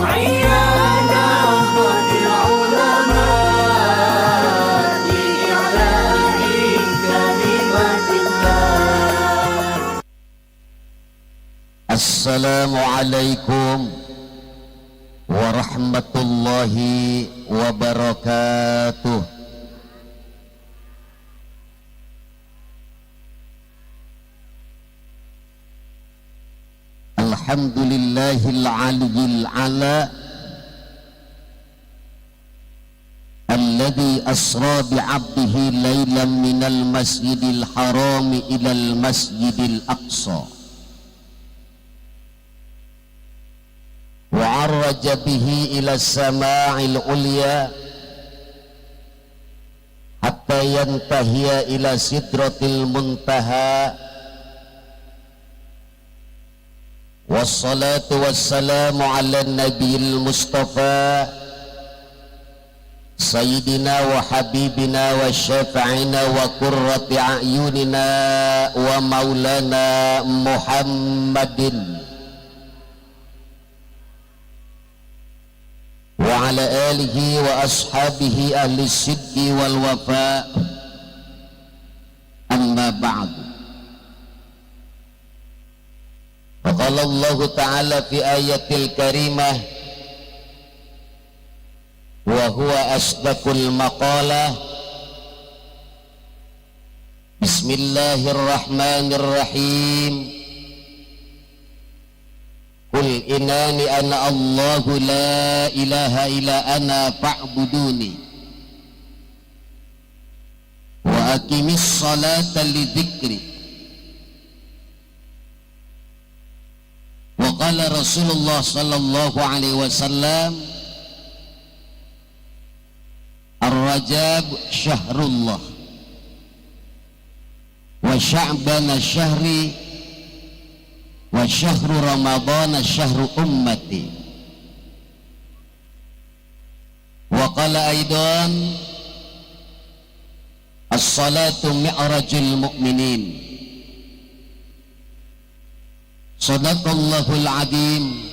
عيانا عن العلماء لإعلاء كلمة الله. السلام عليكم warahmatullahi wabarakatuh. Alhamdulillahil aliyyil ala alladzi asra bi'abdihi laylan minal masjidil harami ilal masjidil aqsa وعرج به إلى السماء العليا حتى ينتهي إلى سدرة المنتهى والصلاة والسلام على النبي المصطفى سيدنا وحبيبنا وشافعنا وقرة أعيننا ومولانا محمد وعلى آله وأصحابه أهل الصدق والوفاء أما بعد. فقال الله تعالى في آية الكريمة وهو أصدق المقالة بسم الله الرحمن الرحيم قل إنني أنا الله لا إله إلا أنا فاعبدوني وأقم الصلاة لذكري. وقال رسول الله صلى الله عليه وسلم الرجب شهر الله وشعبان شهري wa syahru ramadhan syahru ummati. Wa qala aidan as-salatu mi'rajul mu'minin. Sadaqallahul azim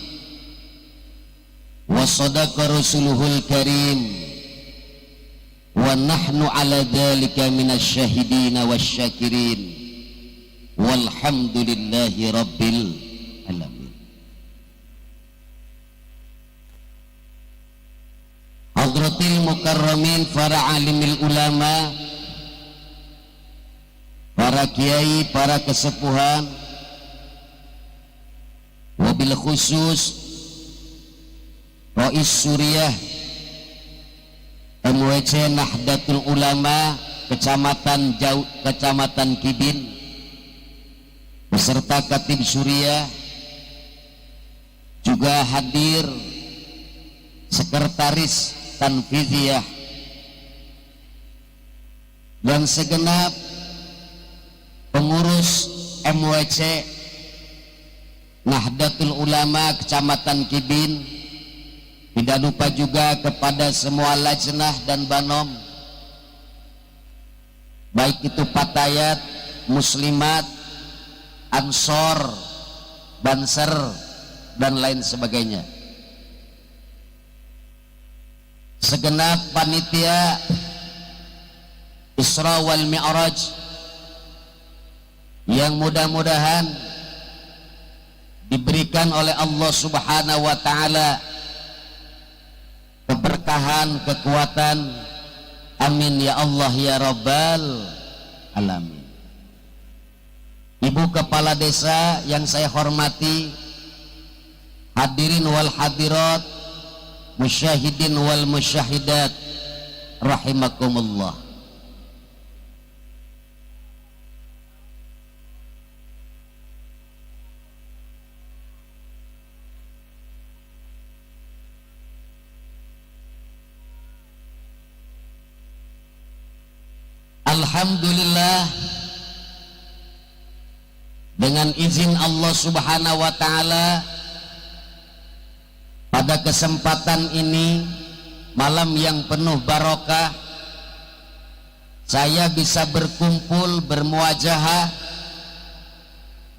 wa sadaqa rasuluhul karim wa nahnu ala dhalika minasy syahidin wasyakirin walhamdulillahi rabbil alamin. Hadratil mukarramin, para alimil ulama, para kiai, para kesepuhan, wabil khusus Rais Suriah MWC Nahdlatul Ulama Kecamatan Kibin beserta Katib Suriah, juga hadir Sekretaris Tanfidiyah dan segenap pengurus MWC Nahdlatul Ulama Kecamatan Kibin. Tidak lupa juga kepada semua lajnah dan banom, baik itu Patayat, Muslimat, Ansor, Banser, dan lain sebagainya. Segenap panitia Isra wal Mi'raj yang mudah-mudahan diberikan oleh Allah Subhanahu wa taala keberkahan, kekuatan. Amin ya Allah ya Rabbal alamin. Ibu Kepala Desa yang saya hormati, hadirin wal hadirat, musyahidin wal musyahidat rahimakumullah. Alhamdulillah, dengan izin Allah Subhanahu wa taala, pada kesempatan ini, malam yang penuh barokah, saya bisa berkumpul, bermuajahah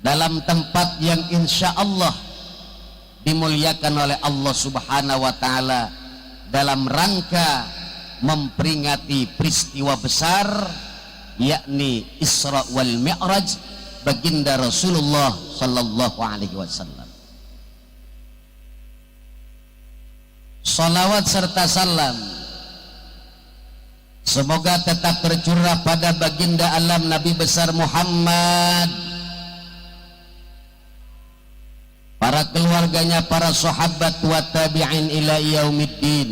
dalam tempat yang insya Allah dimuliakan oleh Allah Subhanahu wa taala dalam rangka memperingati peristiwa besar yakni Isra wal Mi'raj baginda Rasulullah sallallahu alaihi wasallam. Salawat serta salam semoga tetap tercurah pada baginda alam Nabi besar Muhammad, para keluarganya, para sahabat wa tabi'in ila yaumiddin.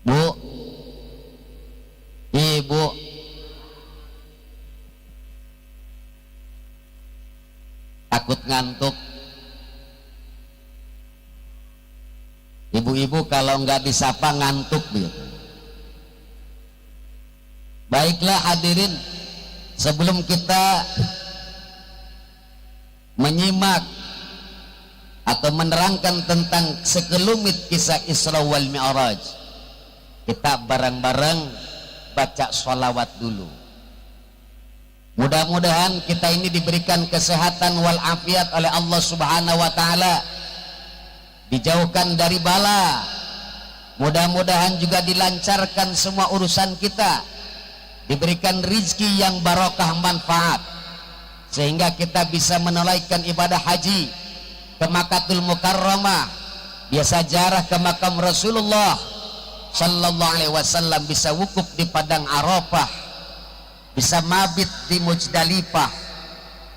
Bu, ibu, takut ngantuk? Ibu-ibu kalau nggak disapa ngantuk gitu. Baiklah hadirin, sebelum kita menyimak atau menerangkan tentang sekelumit kisah Isra wal Mi'raj, kita bareng-bareng baca sholawat dulu. Mudah-mudahan kita ini diberikan kesehatan wal afiat oleh Allah Subhanahu wa taala, dijauhkan dari bala, mudah-mudahan juga dilancarkan semua urusan kita, diberikan rizki yang barokah manfaat, sehingga kita bisa menunaikan ibadah haji ke Makkahul Mukarramah, biasa ziarah ke makam Rasulullah sallallahu alaihi wasallam, bisa wukuf di padang Arafah, bisa mabit di Muzdalifah,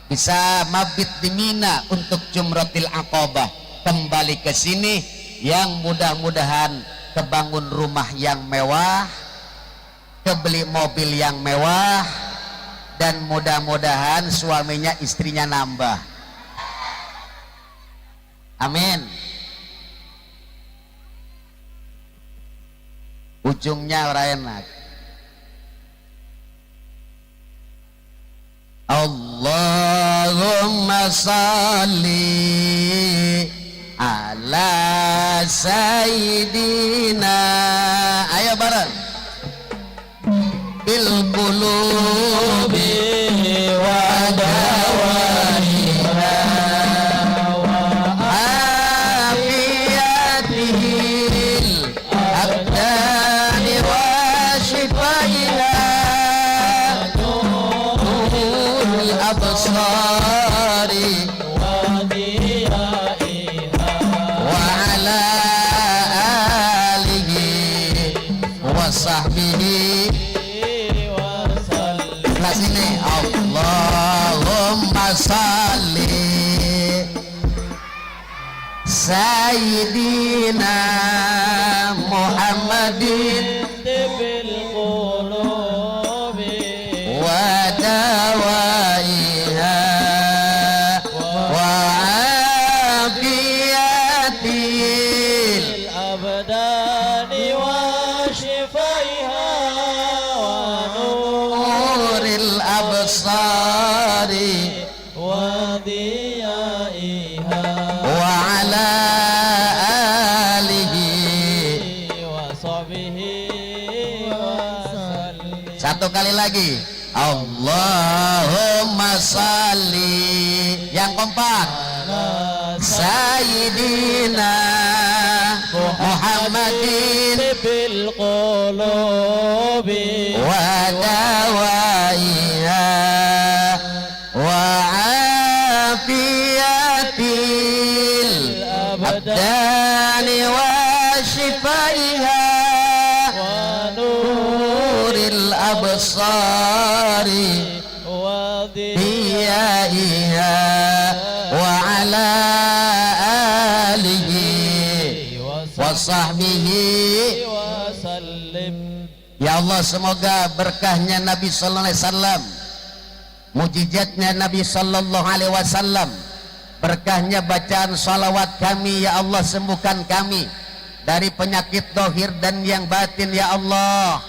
bisa mabit di Mina untuk Jumratil Aqabah. Kembali ke sini yang mudah-mudahan kebangun rumah yang mewah, kebeli mobil yang mewah, dan mudah-mudahan suaminya istrinya nambah. Amin. Ujungnya orang enak. Allahumma salli ala sayyidina, ayo bareng, bil qulubi wa dawaiha wa afiyatihil abdani wa shifaiha nurul absari sahbihi nah sini Allahumma salli sayyidina Muhammadin bil qulubi wa dawaiha wa afiyatil abdani wa absari wa diyaiha wa ala alihi wa sahbihi wa sallim. Satu kali lagi, Allahumma salli, yang kompak, sayyidina Muhammadin bil qulubi wa dawaiha wa afiyatil abdani wa shifaiha wa nuril absari wa diyaiha wa ala alihi wa sahbihi wa sallim. Ya Allah, semoga berkahnya Nabi sallallahu alaihi wasallam, mujizatnya Nabi sallallahu alaihi wasallam, berkahnya bacaan salawat kami, ya Allah sembuhkan kami dari penyakit dohir dan yang batin ya Allah,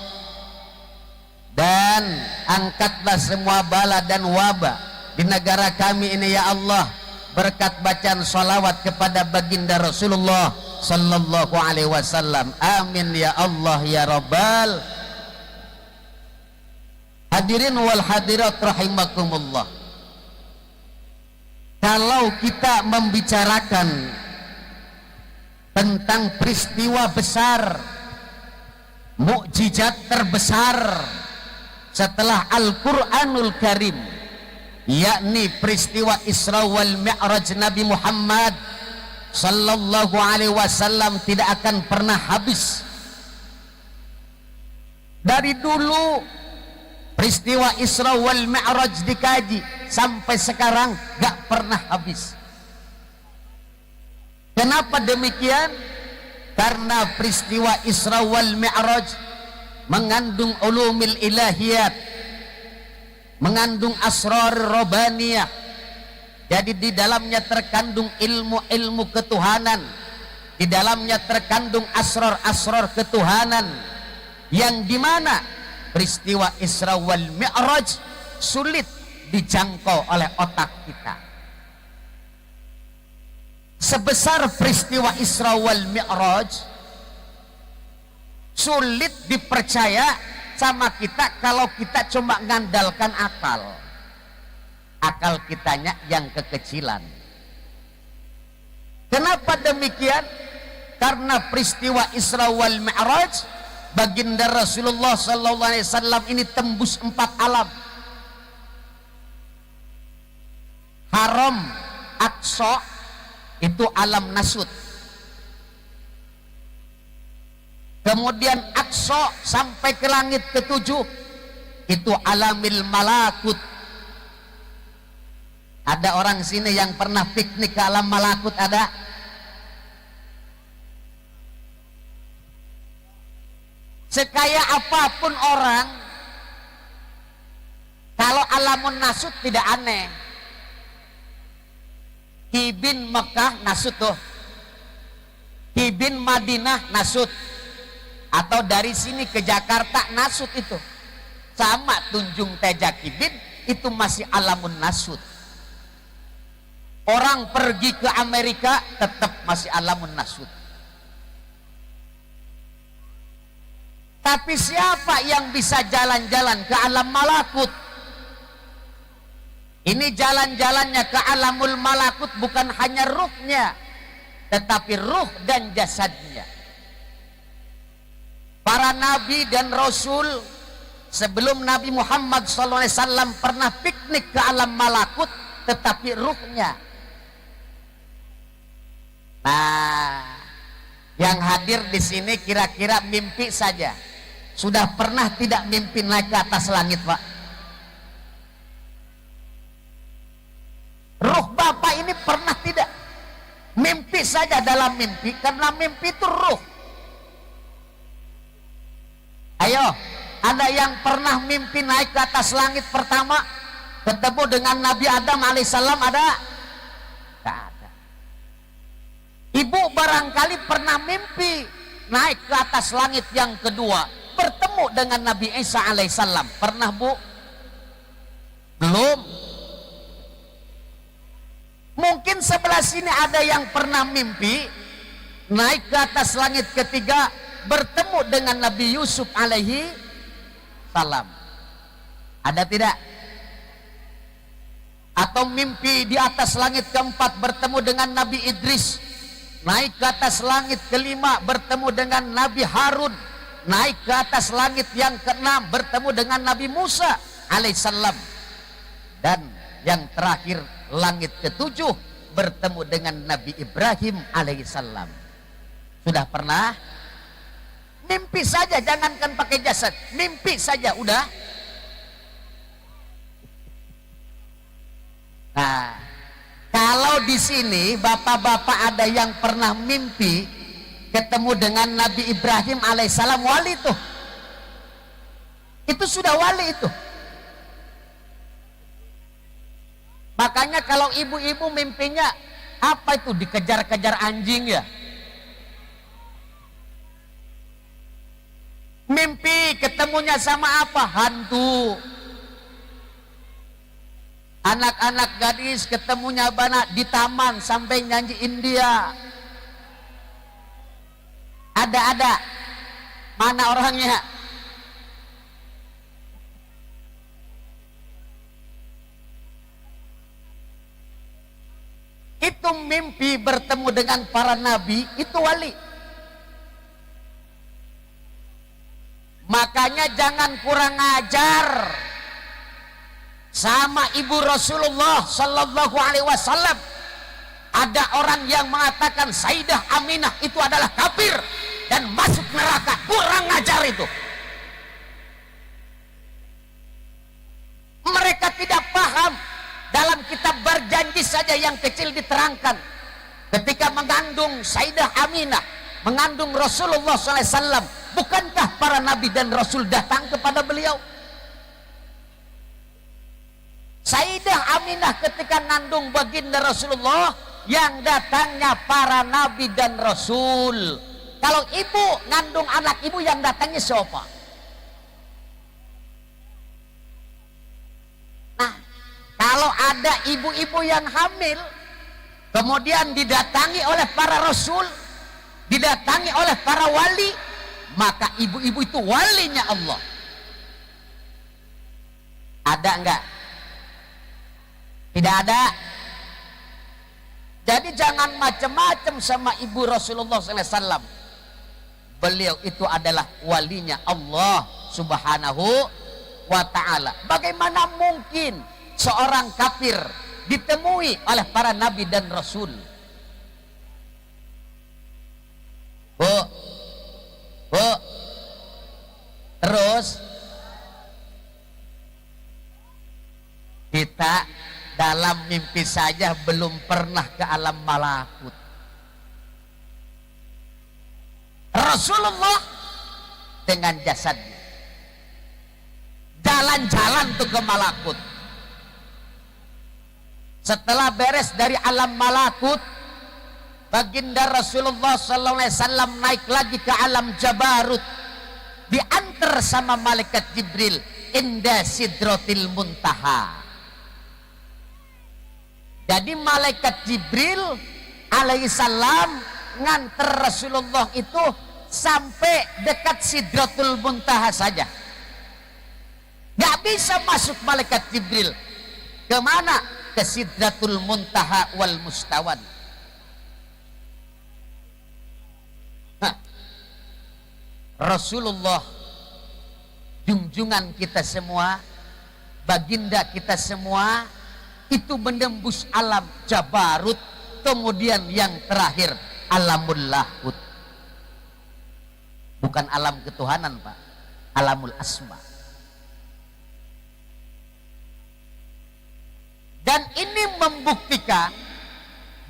dan angkatlah semua bala dan wabah di negara kami ini ya Allah, berkat bacaan salawat kepada baginda Rasulullah sallallahu alaihi wasallam. Amin ya Allah ya Rabbal. Hadirin wal hadirat rahimakumullah. Kalau kita membicarakan tentang peristiwa besar, mukjizat terbesar setelah Al-Quranul Karim, yakni peristiwa Isra wal Mi'raj Nabi Muhammad sallallahu alaihi wasallam, tidak akan pernah habis. Dari dulu peristiwa Isra wal Mi'raj dikaji sampai sekarang gak pernah habis. Kenapa demikian? Karena peristiwa Isra wal Mi'raj mengandung ulumil ilahiyat, mengandung asrar robaniyah. Jadi di dalamnya terkandung ilmu-ilmu ketuhanan, di dalamnya terkandung asrar-asrar ketuhanan, yang dimana peristiwa Isra wal Mi'raj sulit dijangkau oleh otak kita. Sebesar peristiwa Isra wal Mi'raj sulit dipercaya sama kita kalau kita cuma ngandalkan akal kitanya yang kekecilan. Kenapa demikian? Karena peristiwa Isra wal Mi'raj, baginda Rasulullah sallallahu alaihi wasallam ini tembus 4 alam. Haram Aqsa itu alam nasut. Kemudian Aqsa sampai ke langit ke-7 itu alamil malakut. Ada orang sini yang pernah piknik ke alam malakut? Ada? Sekaya apapun orang, kalau alamun nasut tidak aneh. Kibin Mekah nasut tuh, Kibin Madinah nasut, atau dari sini ke Jakarta nasut, itu sama. Tunjung Teja Kibin itu masih alamun nasut. Orang pergi ke Amerika tetap masih alamun nasut. Tapi siapa yang bisa jalan-jalan ke alam malakut? Ini jalan-jalannya ke alamul malakut bukan hanya ruhnya, tetapi ruh dan jasadnya. Para nabi dan rasul sebelum Nabi Muhammad SAW pernah piknik ke alam malakut, tetapi ruhnya. Nah, yang hadir di sini kira-kira mimpi saja. Sudah pernah tidak mimpi naik ke atas langit, Pak? Ruh Bapak ini pernah tidak? Mimpi saja dalam mimpi, karena mimpi itu ruh. Ayo, ada yang pernah mimpi naik ke atas langit pertama, ketemu dengan Nabi Adam alaihissalam? Ada? Tidak ada. Ibu barangkali pernah mimpi naik ke atas langit yang kedua, bertemu dengan Nabi Isa alaihissalam. Pernah, Bu? Belum. Mungkin sebelah sini ada yang pernah mimpi naik ke atas langit ketiga, bertemu dengan Nabi Yusuf alaihi salam. Ada tidak? Atau mimpi di atas langit keempat bertemu dengan Nabi Idris, naik ke atas langit kelima bertemu dengan Nabi Harun, naik ke atas langit yang keenam bertemu dengan Nabi Musa alaihissalam, dan yang terakhir langit ke-7 bertemu dengan Nabi Ibrahim alaihissalam. Sudah pernah? Mimpi saja, jangankan pakai jasad, mimpi saja udah. Nah, kalau di sini bapak-bapak ada yang pernah mimpi ketemu dengan Nabi Ibrahim alaihissalam, wali tuh. Itu sudah wali itu. Makanya kalau ibu-ibu mimpinya apa itu, dikejar-kejar anjing ya. Mimpi ketemunya sama apa? Hantu. Anak-anak gadis ketemunya bana di taman sampai nyanyi India. Ada. Mana orangnya? itu mimpi bertemu dengan para nabi, itu wali. Makanya jangan kurang ajar sama ibu Rasulullah sallallahu alaihi wasallam. Ada orang yang mengatakan Sayyidah Aminah itu adalah kafir dan masuk neraka. Kurang ajar itu. Mereka tidak paham. Dalam kitab berjanji saja yang kecil diterangkan, ketika mengandung Sayyidah Aminah, mengandung Rasulullah SAW, bukankah para nabi dan rasul datang kepada beliau? Sayyidah Aminah ketika mengandung baginda Rasulullah, yang datangnya para nabi dan rasul. Kalau ibu ngandung anak ibu, yang datangnya siapa? Nah, kalau ada ibu-ibu yang hamil kemudian didatangi oleh para rasul, didatangi oleh para wali, maka ibu-ibu itu walinya Allah. Ada enggak? Tidak ada. Jadi jangan macam-macam sama ibu Rasulullah SAW. Beliau itu adalah walinya Allah Subhanahu wa ta'ala. Bagaimana mungkin seorang kafir ditemui oleh para nabi dan rasul? Bu, terus kita dalam mimpi saja belum pernah ke alam malakut. Rasulullah dengan jasadnya jalan-jalan tuh ke malakut. Setelah beres dari alam malakut, baginda Rasulullah SAW naik lagi ke alam Jabarut, diantar sama malaikat Jibril inda sidratil muntaha. Jadi malaikat Jibril alaihissalam nganter Rasulullah itu sampai dekat sidratul muntaha saja. Gak bisa masuk malaikat Jibril. Kemana? Ke sidratul muntaha wal mustawan. Rasulullah, junjungan kita semua, baginda kita semua, itu menembus alam Jabarut, kemudian yang terakhir alamul lahut. Bukan alam ketuhanan, Pak, alamul asma. Dan ini membuktikan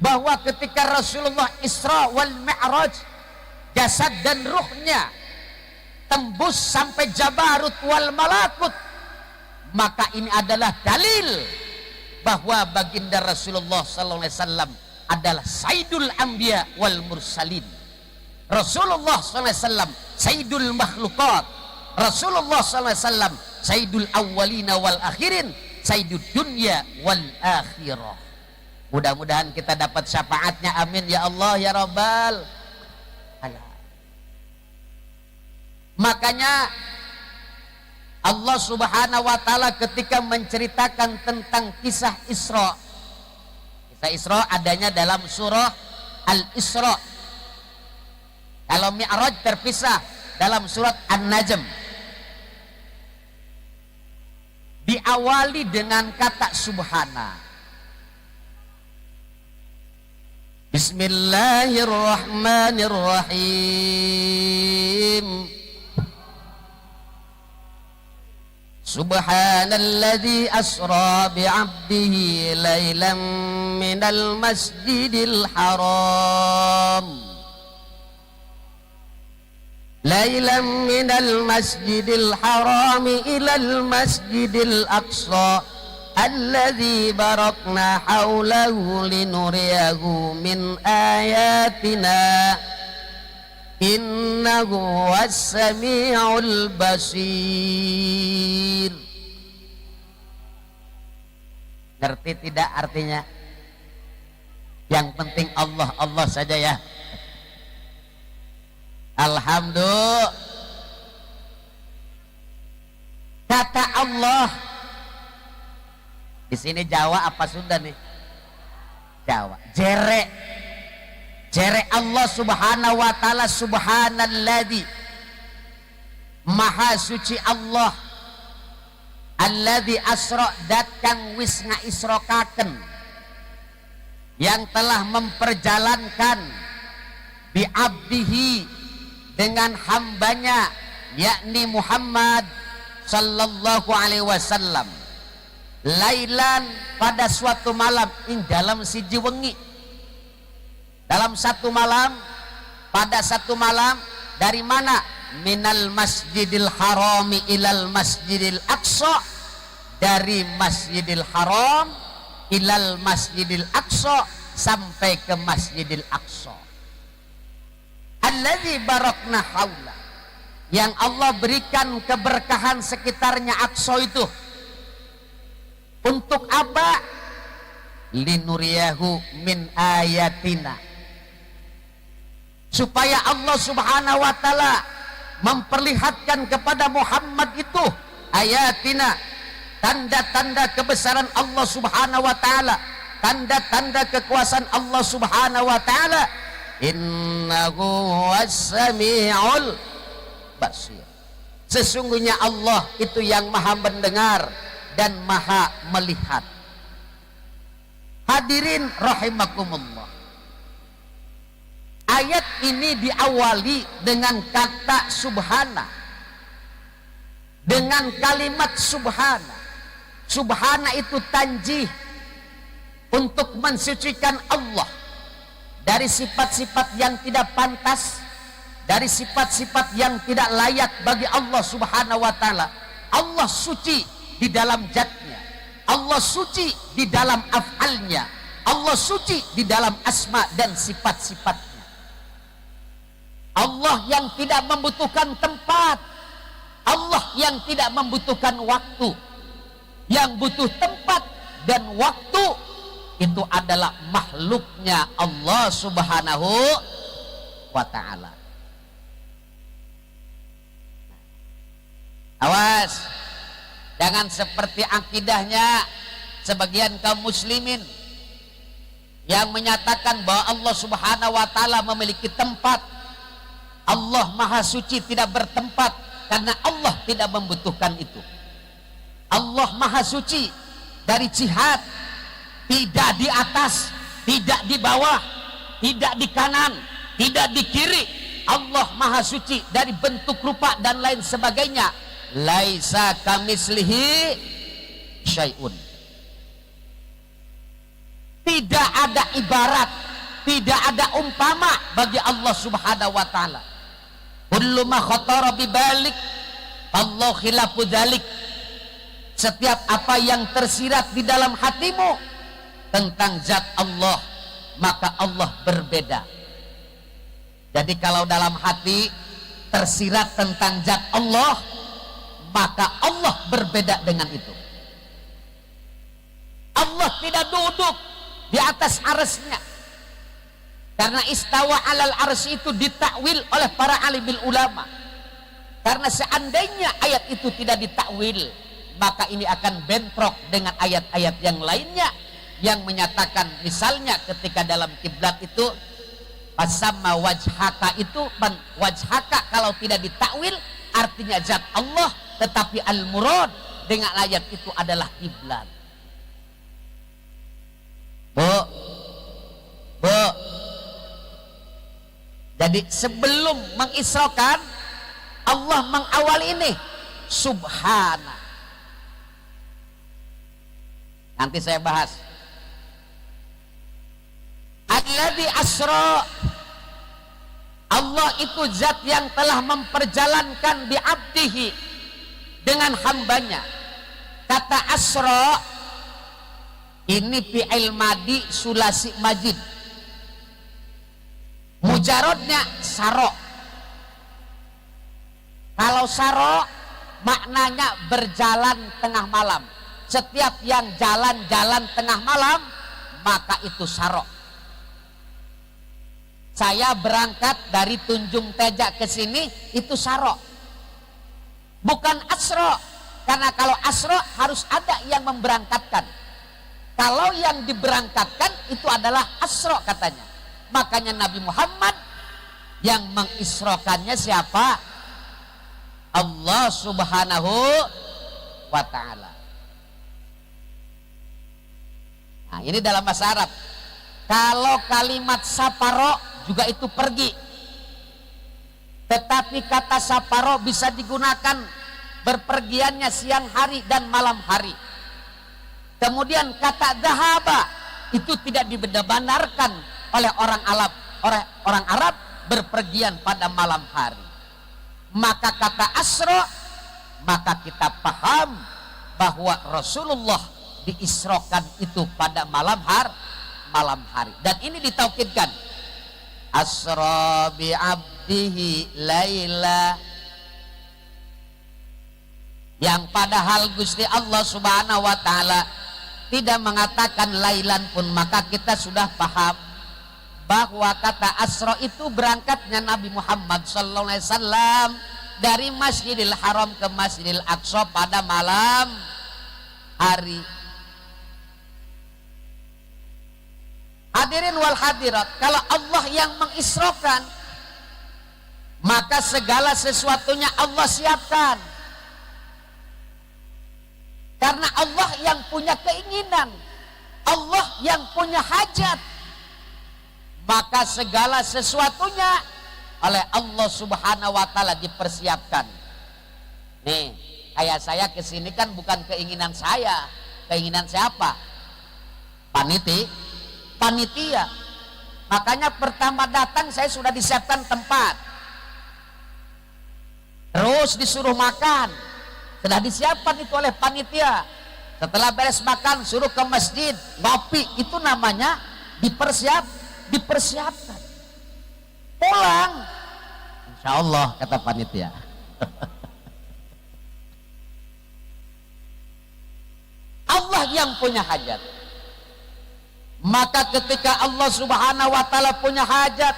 bahwa ketika Rasulullah Isra wal Mi'raj, jasad dan ruhnya tembus sampai Jabarut wal Malakut, maka ini adalah dalil bahwa baginda Rasulullah SAW adalah Sayyidul Anbiya wal Mursalin. Rasulullah SAW Sayyidul Makhlukat. Rasulullah SAW Sayyidul Awwalina wal Akhirin, Sayyidud Dunya wal Akhirah. Mudah-mudahan kita dapat syafaatnya, amin ya Allah ya Rabbal alamin. Makanya Allah Subhanahu wa ta'ala ketika menceritakan tentang kisah Isra, kisah Isra adanya dalam surah Al-Isra. Kalau Mi'raj terpisah dalam surat An-Najm. Diawali dengan kata subhana. Bismillahirrahmanirrahim. Subhanalladzi asra bi'abdihi laylan minal masjidil haram. ليلا من المسجد الحرام إلى المسجد الأقصى الذي باركنا حوله لنريه من آياتنا إنه هو السميع البصير. Ngerti tidak artinya? Yang penting Allah, Allah saja ya. Alhamdulillah. Kata Allah. Di sini Jawa apa Sunda nih? Jawa. Jere Allah subhanahu wa ta'ala, subhanalladzi, maha suci Allah, alladzi asra, dat kang wis ngaisrokaken, yang telah memperjalankan bi abdihi, dengan hambanya, yakni Muhammad sallallahu alaihi wasallam, lailan, pada suatu malam, ing dalam siji wengi, dalam satu malam, pada satu malam, dari mana? Minal masjidil harami ilal masjidil aqsa, dari masjidil haram ilal masjidil aqsa, sampai ke masjidil aqsa, alladzi barakna haula, yang Allah berikan keberkahan sekitarnya Aqsa itu. Untuk apa? Linuriyahu min ayatina, supaya Allah subhanahu wa ta'ala memperlihatkan kepada Muhammad itu ayatina, tanda-tanda kebesaran Allah subhanahu wa ta'ala, tanda-tanda kekuasaan Allah subhanahu wa ta'ala. Innahu was-sami'ul basir, sesungguhnya Allah itu yang maha mendengar dan maha melihat. Hadirin rahimakumullah, ayat ini diawali dengan kata subhana, dengan kalimat subhana. Subhana itu tanjih, untuk mensucikan Allah dari sifat-sifat yang tidak pantas, dari sifat-sifat yang tidak layak bagi Allah subhanahu wa ta'ala. Allah suci di dalam zatnya, Allah suci di dalam af'alnya, Allah suci di dalam asma dan sifat-sifatnya. Allah yang tidak membutuhkan tempat, Allah yang tidak membutuhkan waktu. Yang butuh tempat dan waktu itu adalah makhluknya Allah subhanahu wa ta'ala. Awas, jangan seperti akidahnya sebagian kaum muslimin yang menyatakan bahwa Allah subhanahu wa ta'ala memiliki tempat. Allah maha suci, tidak bertempat, karena Allah tidak membutuhkan itu. Allah maha suci dari jihad, tidak di atas, tidak di bawah, tidak di kanan, tidak di kiri. Allah maha suci dari bentuk rupa dan lain sebagainya. Laisa kamislihi syai'un, tidak ada ibarat, tidak ada umpama bagi Allah subhanahu wa ta'ala. Kullu ma khatara bibalik Allah khilafu dzalik, setiap apa yang tersirat di dalam hatimu tentang zat Allah, maka Allah berbeda. Jadi kalau dalam hati tersirat tentang zat Allah, maka Allah berbeda dengan itu. Allah tidak duduk di atas arsy-Nya, karena istawa alal arsy itu ditakwil oleh para alimul ulama. Karena seandainya ayat itu tidak ditakwil, maka ini akan bentrok dengan ayat-ayat yang lainnya yang menyatakan, misalnya ketika dalam kiblat itu pasamma wajhaka, itu wajhaka kalau tidak ditakwil artinya zat Allah, tetapi al-murad dengan ayat itu adalah kiblat. Bu, jadi sebelum mengisrokan, Allah mengawali ini subhana. Nanti saya bahas. Alladzi asra, Allah itu zat yang telah memperjalankan bi abdihi, dengan hambanya. Kata asra ini fi'il madi sulasi majid, mujarodnya saro. Kalau saro maknanya berjalan tengah malam. Setiap yang jalan-jalan tengah malam, maka itu saro. Saya berangkat dari Tunjung Teja ke sini, itu saro, bukan asro. Karena kalau asro harus ada yang memberangkatkan. Kalau yang diberangkatkan itu adalah Asra katanya. Makanya Nabi Muhammad yang mengisrokannya siapa? Allah Subhanahu wa ta'ala. Nah, ini dalam bahasa Arab. Kalau kalimat saparo juga itu pergi. Tetapi kata saparo bisa digunakan berpergiannya siang hari dan malam hari. Kemudian kata dahaba itu tidak dibenarkan oleh orang Arab berpergian pada malam hari. Maka kata asra, maka kita paham bahwa Rasulullah diisrokan itu pada malam hari. Dan ini ditaukidkan. Asra bi abdihi laila, yang padahal Gusti Allah Subhanahu wa ta'ala tidak mengatakan lailan pun, maka kita sudah paham bahwa kata asra itu berangkatnya Nabi Muhammad sallallahu alaihi wasallam dari Masjidil Haram ke Masjidil Aqsa pada malam hari. Hadirin wal hadirat, kalau Allah yang mengisrokan, maka segala sesuatunya Allah siapkan. Karena Allah yang punya keinginan, Allah yang punya hajat, maka segala sesuatunya oleh Allah Subhanahu wa ta'ala dipersiapkan. Nih, kayak saya kesini kan bukan keinginan saya. Keinginan siapa? Panitia. Makanya pertama datang saya sudah disiapkan tempat, terus disuruh makan, sudah disiapkan itu oleh panitia. Setelah beres makan suruh ke masjid ngopi, itu namanya dipersiapkan. Pulang insya Allah kata panitia. Allah yang punya hajat. Maka ketika Allah Subhanahu wa ta'ala punya hajat,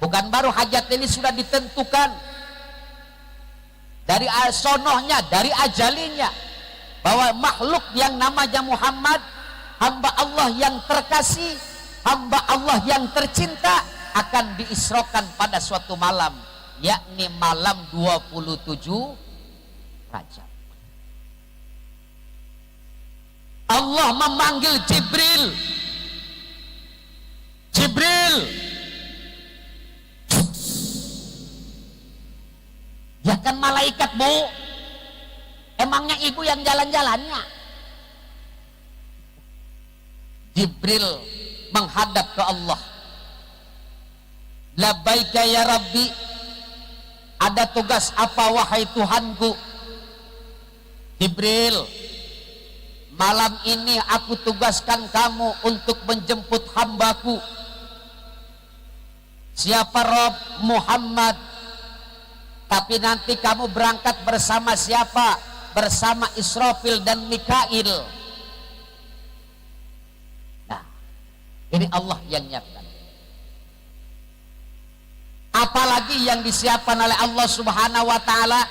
bukan baru hajat ini sudah ditentukan dari sonohnya, dari ajalinya, bahwa makhluk yang namanya Muhammad, hamba Allah yang terkasih, hamba Allah yang tercinta, akan diisrokan pada suatu malam, yakni malam 27 Rajab. Allah memanggil Jibril. Ya kan malaikat, Bu. Emangnya ibu yang jalan-jalannya? Jibril menghadap ke Allah. Labbaika ya Rabbi, ada tugas apa wahai Tuhanku? Jibril, malam ini aku tugaskan kamu untuk menjemput hambaku. Siapa Rob? Muhammad. Tapi nanti kamu berangkat bersama siapa? Bersama Israfil dan Mikail. Nah, ini Allah yang nyiapkan. Apalagi yang disiapkan oleh Allah Subhanahu wa ta'ala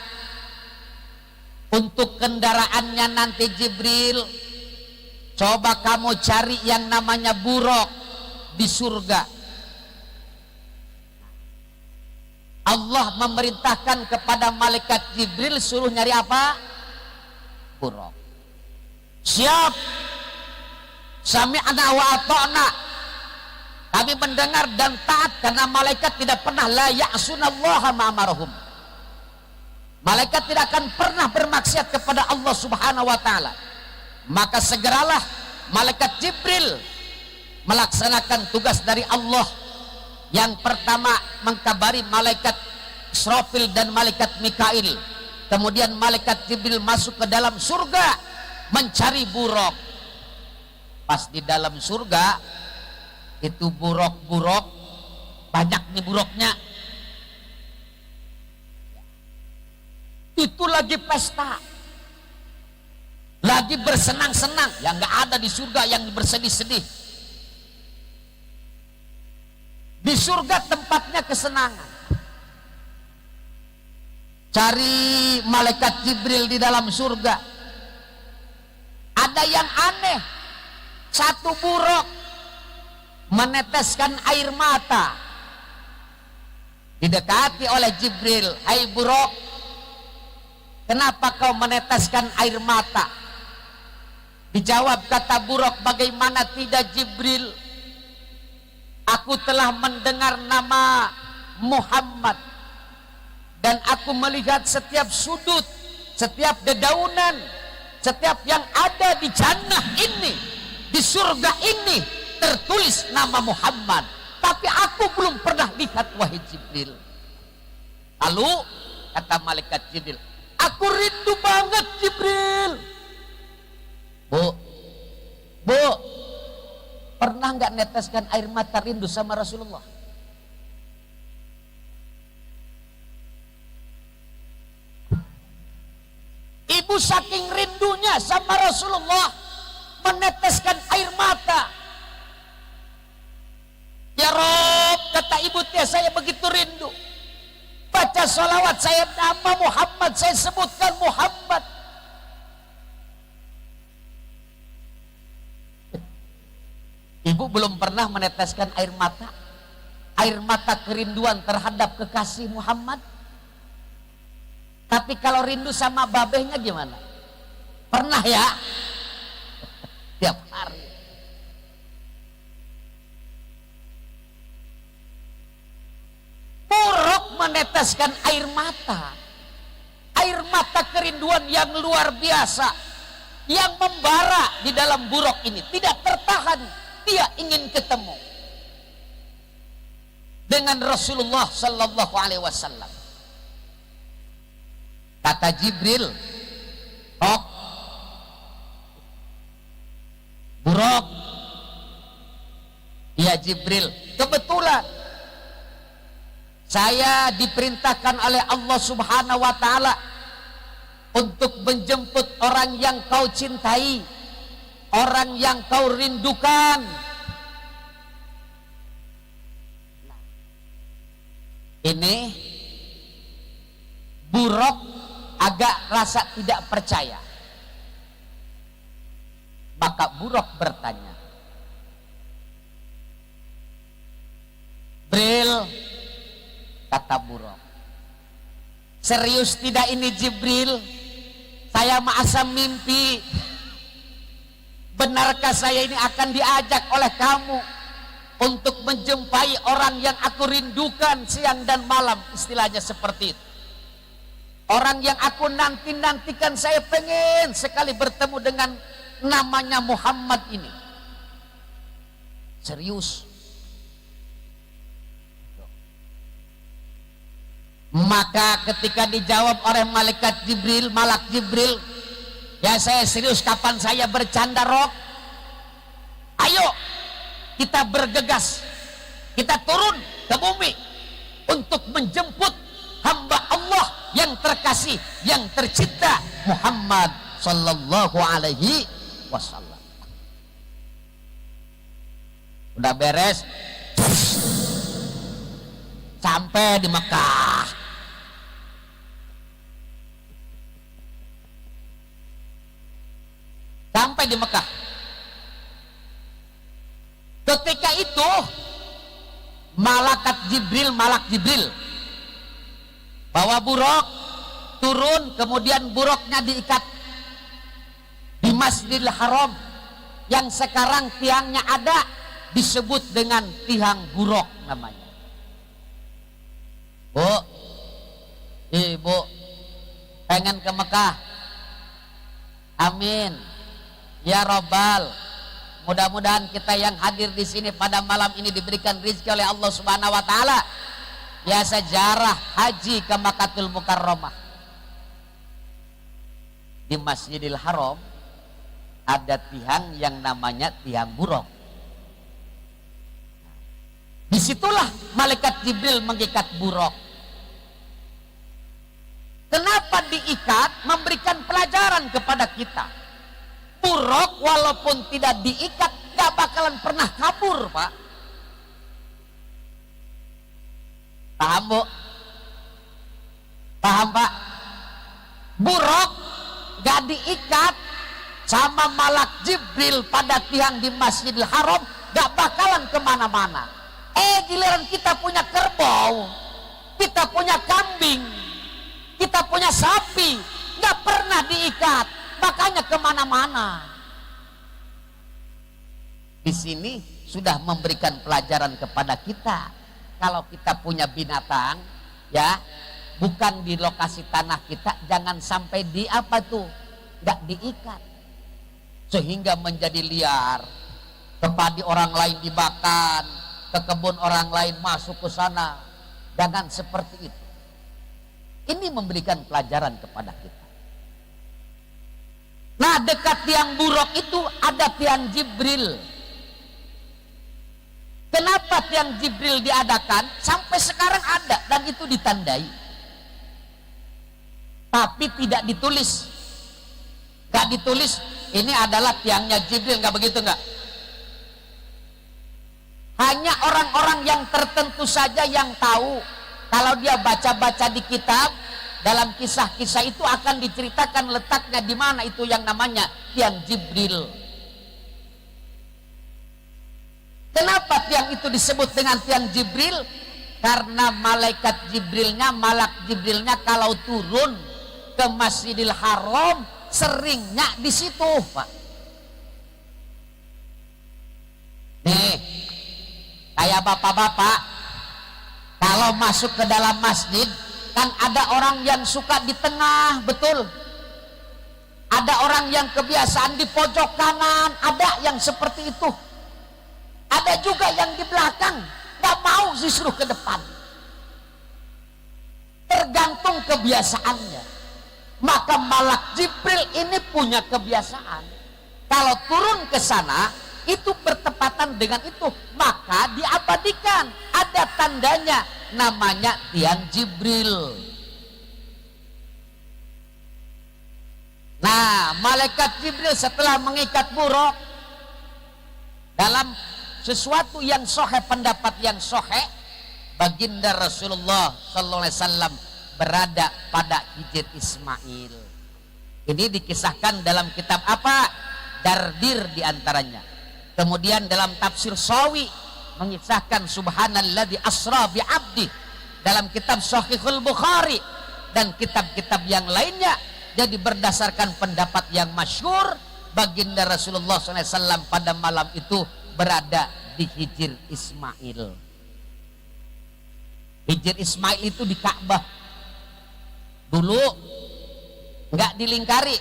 untuk kendaraannya nanti Jibril. Coba kamu cari yang namanya buraq di surga. Allah memerintahkan kepada malaikat Jibril suruh nyari apa? Buraq. Siap. Sami'na wa ata'na. Kami mendengar dan taat, karena malaikat tidak pernah la ya'sunallaha ma amarahum. Malaikat tidak akan pernah bermaksiat kepada Allah Subhanahu wa ta'ala. Maka segeralah malaikat Jibril melaksanakan tugas dari Allah. Yang pertama mengkabari malaikat Israfil dan malaikat Mikail. Kemudian malaikat Jibril masuk ke dalam surga mencari buraq. Pas di dalam surga itu buraq-buraq, banyak nih buraqnya. Itu lagi pesta, lagi bersenang-senang. Yang nggak ada di surga yang bersedih-sedih. Di surga tempatnya kesenangan. Cari malaikat Jibril di dalam surga. Ada yang aneh. Satu buruk meneteskan air mata, didekati oleh Jibril. Hai buruk, kenapa kau meneteskan air mata? Dijawab kata buruk, bagaimana tidak Jibril, aku telah mendengar nama Muhammad dan aku melihat setiap sudut, setiap dedaunan, setiap yang ada di jannah ini, di surga ini tertulis nama Muhammad, tapi aku belum pernah lihat wahai Jibril. Lalu kata malaikat Jibril, aku rindu banget Jibril. Bu, pernah nggak neteskan air mata rindu sama Rasulullah? Ibu saking rindunya sama Rasulullah meneteskan air mata. Ya Rob, kata ibu teh, saya begitu rindu. Baca sholawat, saya nama Muhammad, saya sebutkan Muhammad. Ibu belum pernah meneteskan air mata kerinduan terhadap kekasih Muhammad. Tapi kalau rindu sama babehnya gimana? Pernah ya? Tiap hari. Buruk meneteskan air mata. Air mata kerinduan yang luar biasa, yang membara di dalam buruk ini, tidak tertahan. Dia ingin ketemu dengan Rasulullah sallallahu alaihi wasallam. Kata Jibril, "Ok, buruk." Ya Jibril, kebetulan saya diperintahkan oleh Allah Subhanahu wa taala untuk menjemput orang yang kau cintai, orang yang kau rindukan. Ini buruk agak rasa tidak percaya. Maka buruk bertanya, Jibril, kata buruk, serius tidak ini Jibril? Saya masa mimpi? Benarkah saya ini akan diajak oleh kamu untuk menjumpai orang yang aku rindukan siang dan malam? Istilahnya seperti itu. Orang yang aku nantikan, saya pengen sekali bertemu dengan namanya Muhammad ini. Serius. Maka ketika dijawab oleh malaikat Jibril, malak Jibril, ya saya serius, kapan saya bercanda Rob? Ayo kita bergegas, kita turun ke bumi untuk menjemput hamba Allah yang terkasih, yang tercinta, Muhammad sallallahu alaihi wasallam. Udah beres, sampai di Mekah. Sampai di Mekah. Ketika itu malak Jibril bawa buruk, turun, kemudian buruknya diikat di Masjidil Haram yang sekarang tiangnya ada, disebut dengan tiang buruk namanya. Bu, ibu pengen ke Mekah? Amin ya Robbal. Mudah-mudahan kita yang hadir di sini pada malam ini diberikan rezeki oleh Allah Subhanahu wa taala. Ya sejarah haji ke Makkatul Mukarramah. Di Masjidil Haram ada tiang yang namanya tiang buruk. Disitulah malaikat Jibril mengikat buruk. Kenapa diikat? Memberikan pelajaran kepada kita. Buruk walaupun tidak diikat gak bakalan pernah kabur, Pak. Paham, Bu? Paham, Pak? Buruk gak diikat, sama malak Jibril pada tiang di Masjidil Haram gak bakalan kemana-mana. Giliran kita punya kerbau, kita punya kambing, kita punya sapi, gak pernah diikat, makanya kemana-mana. Di sini sudah memberikan pelajaran kepada kita, kalau kita punya binatang, ya, bukan di lokasi tanah kita, jangan sampai di apa tuh, nggak diikat, sehingga menjadi liar, ke padi orang lain dimakan, ke kebun orang lain masuk ke sana. Jangan seperti itu. Ini memberikan pelajaran kepada kita. Nah, dekat tiang buruk itu ada tiang Jibril. Kenapa tiang Jibril diadakan? Sampai sekarang ada dan itu ditandai, tapi tidak ditulis. Gak ditulis ini adalah tiangnya Jibril, gak begitu, gak? Hanya orang-orang yang tertentu saja yang tahu. Kalau dia baca-baca di kitab, dalam kisah-kisah itu akan diceritakan letaknya di mana itu yang namanya tiang Jibril. Kenapa tiang itu disebut dengan tiang Jibril? Karena malaikat Jibrilnya, malak Jibrilnya kalau turun ke Masjidil Haram seringnya di situ, Pak. Nih, kayak bapak-bapak kalau masuk ke dalam masjid kan ada orang yang suka di tengah, betul? Ada orang yang kebiasaan di pojok kanan, ada yang seperti itu. Ada juga yang di belakang, gak mau justru ke depan. Tergantung kebiasaannya. Maka malak Jibril ini punya kebiasaan, kalau turun ke sana itu bertepatan dengan itu, maka diabadikan, ada tandanya, namanya tiang Jibril. Nah, malaikat Jibril setelah mengikat buruk, dalam sesuatu yang sahih, pendapat yang sahih, baginda Rasulullah sallallahu alaihi wasallam berada pada Hijr Ismail. Ini dikisahkan dalam kitab apa? Dardir diantaranya. Kemudian dalam tafsir Sawi mengisahkan subhanalladzi asra bi abdi dalam kitab Sahihul Bukhari dan kitab-kitab yang lainnya. Jadi berdasarkan pendapat yang masyhur, baginda Rasulullah SAW pada malam itu berada di Hijr Ismail. Hijr Ismail itu di Ka'bah. Dulu nggak dilingkari.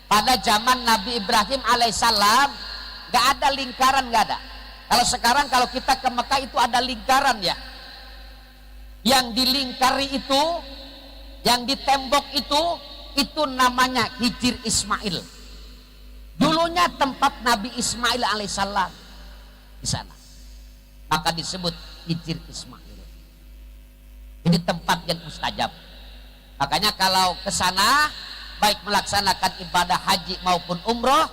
Pada zaman Nabi Ibrahim alaihissalam nggak ada lingkaran, nggak ada. Kalau sekarang kalau kita ke Mekah itu ada lingkaran, ya. Yang dilingkari itu, yang ditembok itu namanya Hijr Ismail. Dulunya tempat Nabi Ismail alaihissalam di sana, maka disebut Hijr Ismail. Ini tempat yang mustajab. Makanya kalau ke sana, baik melaksanakan ibadah haji maupun umroh,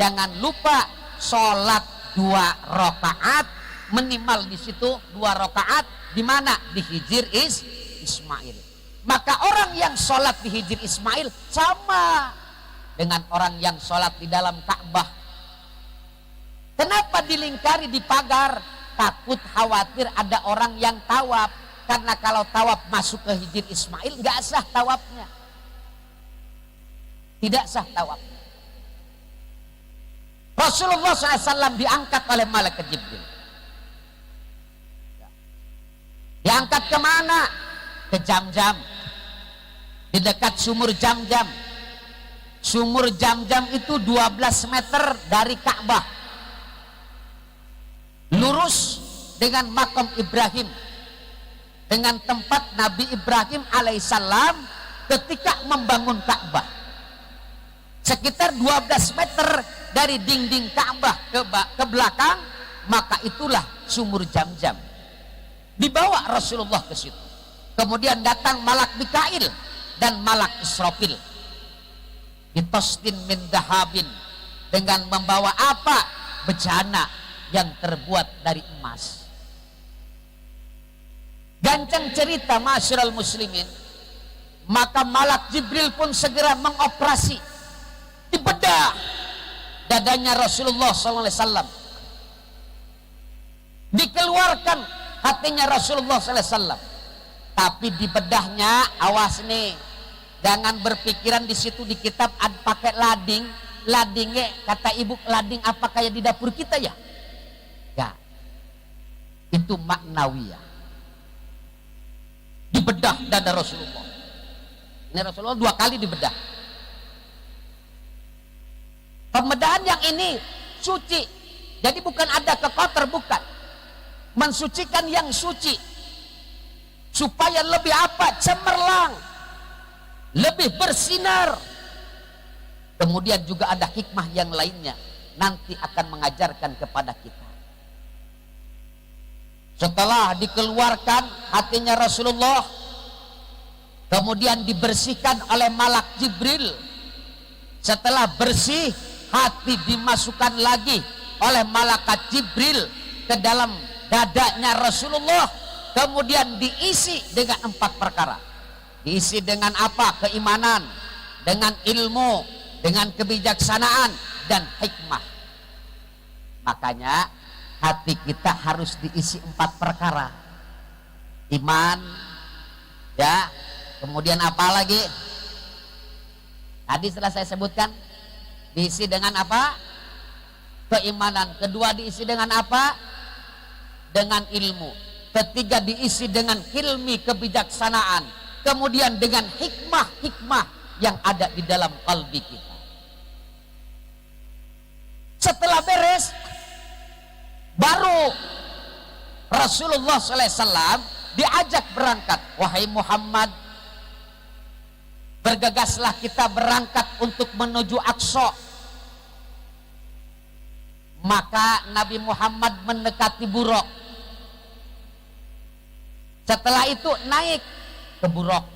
jangan lupa sholat 2 rakaat minimal di situ, 2 rakaat di mana? Di Hijr Ismail. Maka orang yang sholat di Hijr Ismail sama dengan orang yang sholat di dalam Ka'bah. Kenapa dilingkari, dipagar? Takut khawatir ada orang yang tawaf. Karena kalau tawaf masuk ke Hijr Ismail nggak sah tawafnya, tidak sah tawafnya. Rasulullah SAW diangkat oleh malaikat Jibril. Diangkat kemana? Ke Jam-Jam, di dekat sumur Jam-Jam. Sumur Jam-Jam itu 12 meter dari Ka'bah, lurus dengan makam Ibrahim, dengan tempat Nabi Ibrahim alaihissalam ketika membangun Ka'bah. Sekitar 12 meter dari dinding Ka'bah ke belakang, maka itulah sumur Jam-Jam. Dibawa Rasulullah ke situ. Kemudian datang malak Mikail dan malak Israfil. Ditostin min dahabin, dengan membawa apa? Bejana yang terbuat dari emas. Gancang cerita masyarul muslimin, maka malak Jibril pun segera mengoperasi. dibedah dadanya Rasulullah SAW, dikeluarkan hatinya Rasulullah SAW. Tapi di bedahnya, awas nih, jangan berpikiran di situ di kitab pakai lading. Ladingnya kata ibu, lading apa kayak di dapur kita ya? Ya, itu maknawiyah. Dibedah dada Rasulullah. Ini Rasulullah 2 kali dibedah. Pembedahan yang ini suci, jadi bukan ada kekotor, bukan. Mensucikan yang suci supaya lebih apa? Cemerlang, lebih bersinar. Kemudian juga ada hikmah yang lainnya, nanti akan mengajarkan kepada kita. Setelah dikeluarkan hatinya Rasulullah, kemudian dibersihkan oleh malak Jibril. Setelah bersih, hati dimasukkan lagi oleh malaikat Jibril ke dalam dadanya Rasulullah. Kemudian diisi dengan 4 perkara. Diisi dengan apa? Keimanan, dengan ilmu, dengan kebijaksanaan, dan hikmah. Makanya hati kita harus diisi 4 perkara. Iman, ya. Kemudian apa lagi? Tadi setelah saya sebutkan, diisi dengan apa? Keimanan. Kedua diisi dengan apa? Dengan ilmu. Ketiga diisi dengan hilmi, kebijaksanaan. Kemudian dengan hikmah-hikmah yang ada di dalam kalbi kita. Setelah beres, baru Rasulullah SAW diajak berangkat. Wahai Muhammad, bergegaslah kita berangkat untuk menuju Aqsa. Maka Nabi Muhammad mendekati Buraq. Setelah itu naik ke Buraq.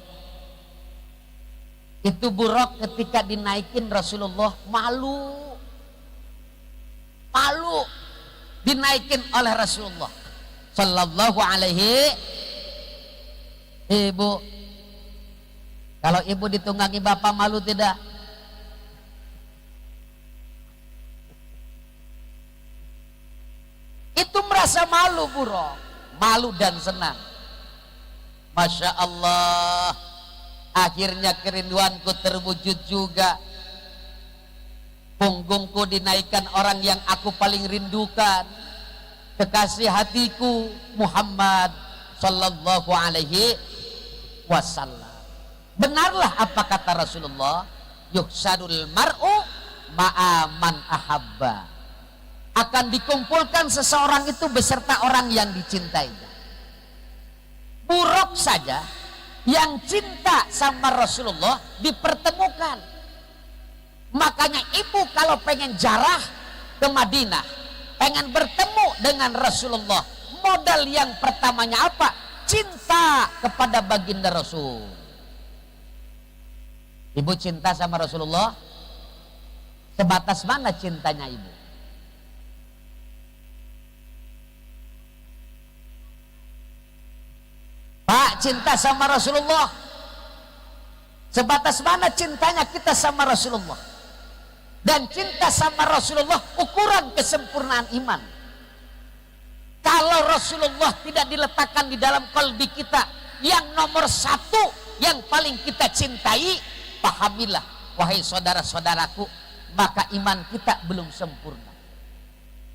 Itu Buraq ketika dinaikin Rasulullah malu. Malu dinaikin oleh Rasulullah sallallahu alaihi. Ibu, kalau ibu ditunggangi bapak malu tidak? Itu merasa malu Buraq, malu dan senang. Masya Allah, akhirnya kerinduanku terwujud juga. Punggungku dinaikkan orang yang aku paling rindukan, kekasih hatiku Muhammad sallallahu alaihi wasallam. Benarlah apa kata Rasulullah, yuhsadul mar'u ma'aman ahabba. Akan dikumpulkan seseorang itu beserta orang yang dicintainya. Buraq saja yang cinta sama Rasulullah dipertemukan. Makanya ibu kalau pengen jarah ke Madinah, pengen bertemu dengan Rasulullah, modal yang pertamanya apa? Cinta kepada baginda Rasul. Ibu cinta sama Rasulullah, sebatas mana cintanya ibu? Pak, cinta sama Rasulullah, sebatas mana cintanya kita sama Rasulullah? Dan cinta sama Rasulullah ukuran kesempurnaan iman. Kalau Rasulullah tidak diletakkan di dalam kalbi kita, yang nomor 1 yang paling kita cintai, pahamilah wahai saudara-saudaraku, maka iman kita belum sempurna.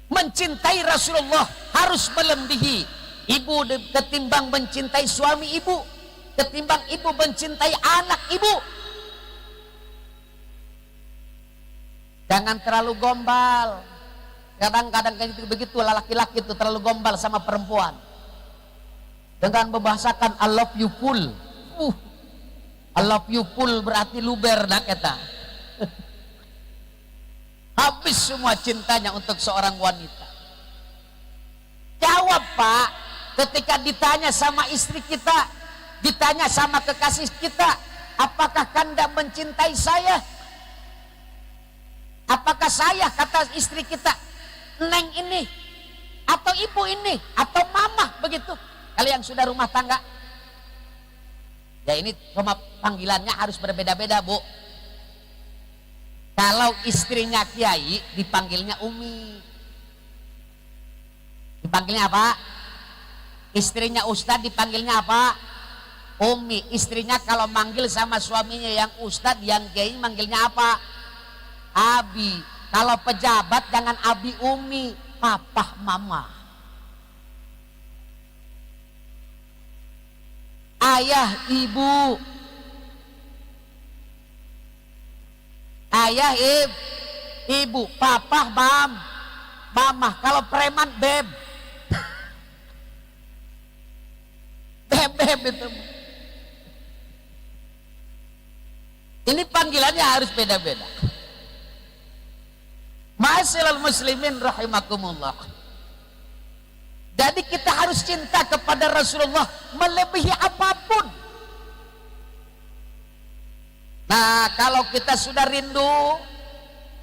Mencintai Rasulullah harus melebihi ibu ketimbang mencintai suami ibu, ketimbang ibu mencintai anak ibu. Jangan terlalu gombal. Kadang-kadang kayak begitu laki-laki itu terlalu gombal sama perempuan. Dengan membahasakan I love you full. I love you full berarti luber nak kata. Habis semua cintanya untuk seorang wanita. Jawab Pak, ketika ditanya sama istri kita, ditanya sama kekasih kita, apakah Kanda mencintai saya? Apakah saya, kata istri kita, neng ini, atau ibu ini, atau mama, begitu. Kalian sudah rumah tangga. Ya ini cuma panggilannya harus berbeda-beda Bu. Kalau istrinya kiai dipanggilnya Umi. Dipanggilnya apa? Istrinya ustadz dipanggilnya apa? Umi. Istrinya kalau manggil sama suaminya yang ustadz, yang kiai manggilnya apa? Abi. Kalau pejabat jangan abi umi, papa mama. Ayah ibu. Ayah ibu, papa mama. Kalau preman beb. Beb itu. Ini panggilannya harus beda-beda. Ma'asyiral muslimin rahimakumullah. Jadi kita harus cinta kepada Rasulullah melebihi apapun. Nah, kalau kita sudah rindu,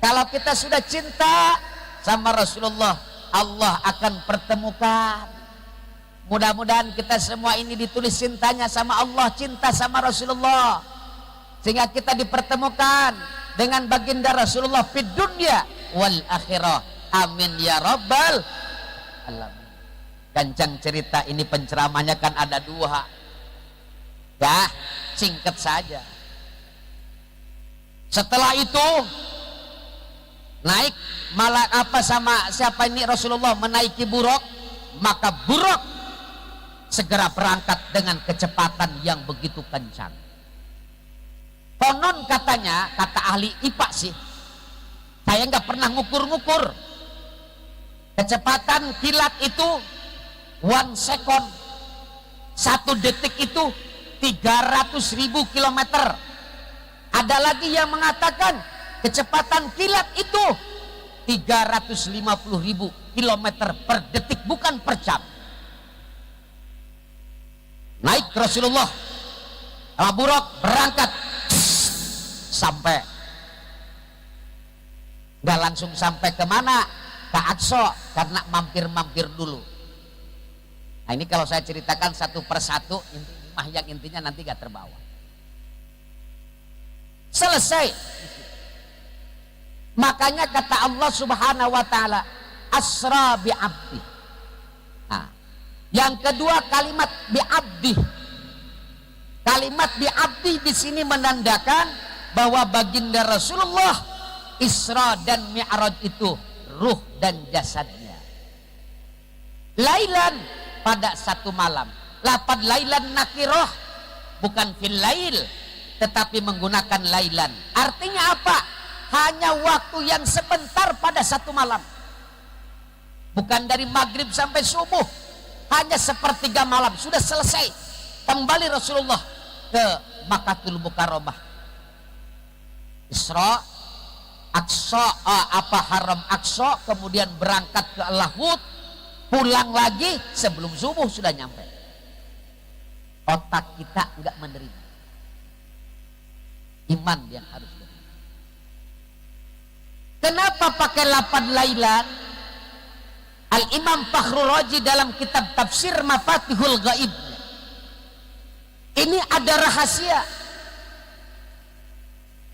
kalau kita sudah cinta sama Rasulullah, Allah akan pertemukan. Mudah-mudahan kita semua ini ditulis cintanya sama Allah, cinta sama Rasulullah, sehingga kita dipertemukan dengan baginda Rasulullah fid dunya wal akhirah. Amin ya rabbal alamin. Kancang cerita ini penceramahnya kan ada 2. Ya, singkat saja. Setelah itu naik malah apa sama siapa ini Rasulullah menaiki buruk, maka buruk segera berangkat dengan kecepatan yang begitu kencang. Konon katanya, kata ahli IPA sih, saya nggak pernah ngukur-ngukur kecepatan kilat itu 1 second, 1 detik itu 300.000 kilometer. Ada lagi yang mengatakan kecepatan kilat itu 350.000 kilometer per detik, bukan per jam. Naik Rasulullah sama buruk berangkat, sampai nggak langsung sampai kemana, ke Aqsa, karena mampir-mampir dulu. Nah ini kalau saya ceritakan satu persatu, yang intinya nanti gak terbawa. Selesai. Makanya kata Allah subhanahu wa ta'ala, asra bi'abdi. Nah, yang kedua kalimat bi'abdi. Kalimat bi'abdi di sini menandakan bahwa baginda Rasulullah Isra dan Mi'raj itu ruh dan jasadnya. Lailan, pada satu malam. Lafaz lailan nakirah, bukan fil lail, tetapi menggunakan lailan. Artinya apa? Hanya waktu yang sebentar pada satu malam. Bukan dari maghrib sampai subuh, hanya sepertiga malam sudah selesai. Kembali Rasulullah ke Makkatul Mukarramah. Isra, Aqsa, haram Aqsa, kemudian berangkat ke Al-Lahud, pulang lagi sebelum subuh sudah nyampe. Otak kita enggak menerima. Iman yang harus menerima. Kenapa pakai lafaz lailan? Al-Imam Fakhrul Razi dalam kitab tafsir Mafatihul Ghaib, ini ada rahasia.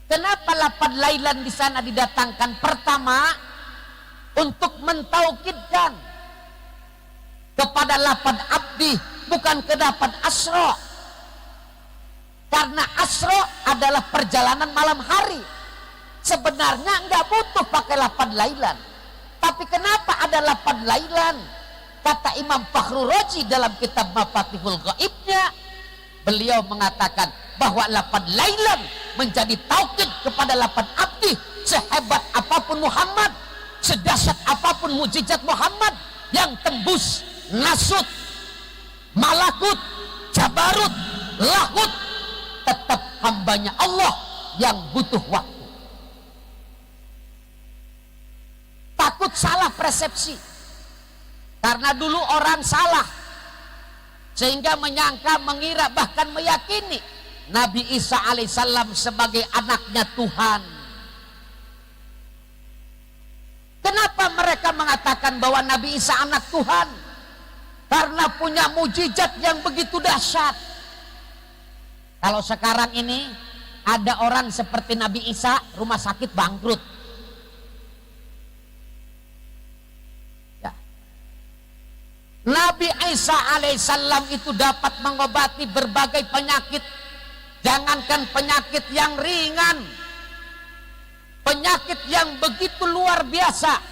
Kenapa lafaz lailan di sana didatangkan? Pertama, untuk mentaukidkan kepada lafaz abdi, bukan ke lafaz asra. Karena asra adalah perjalanan malam hari. Sebenarnya enggak butuh pakai lafaz lailan. Tapi kenapa ada lafaz lailan? Kata Imam Fakhrul Razi dalam kitab Mafatihul Ghaibnya, beliau mengatakan bahwa lafaz lailan menjadi taukid kepada lafaz abdi. Sehebat apapun Muhammad, sedahsyat apapun mukjizat Muhammad, yang tembus nasut, malakut, jabarut, lahut, tetap hambanya Allah yang butuh waktu. Takut salah persepsi, karena dulu orang salah sehingga menyangka, mengira, bahkan meyakini Nabi Isa alaihissalam sebagai anaknya Tuhan. Kenapa mereka mengatakan bahwa Nabi Isa anak Tuhan? Karena punya mujizat yang begitu dahsyat. Kalau sekarang ini ada orang seperti Nabi Isa, rumah sakit bangkrut. Ya. Nabi Isa alaihissalam itu dapat mengobati berbagai penyakit. Jangankan penyakit yang ringan, penyakit yang begitu luar biasa,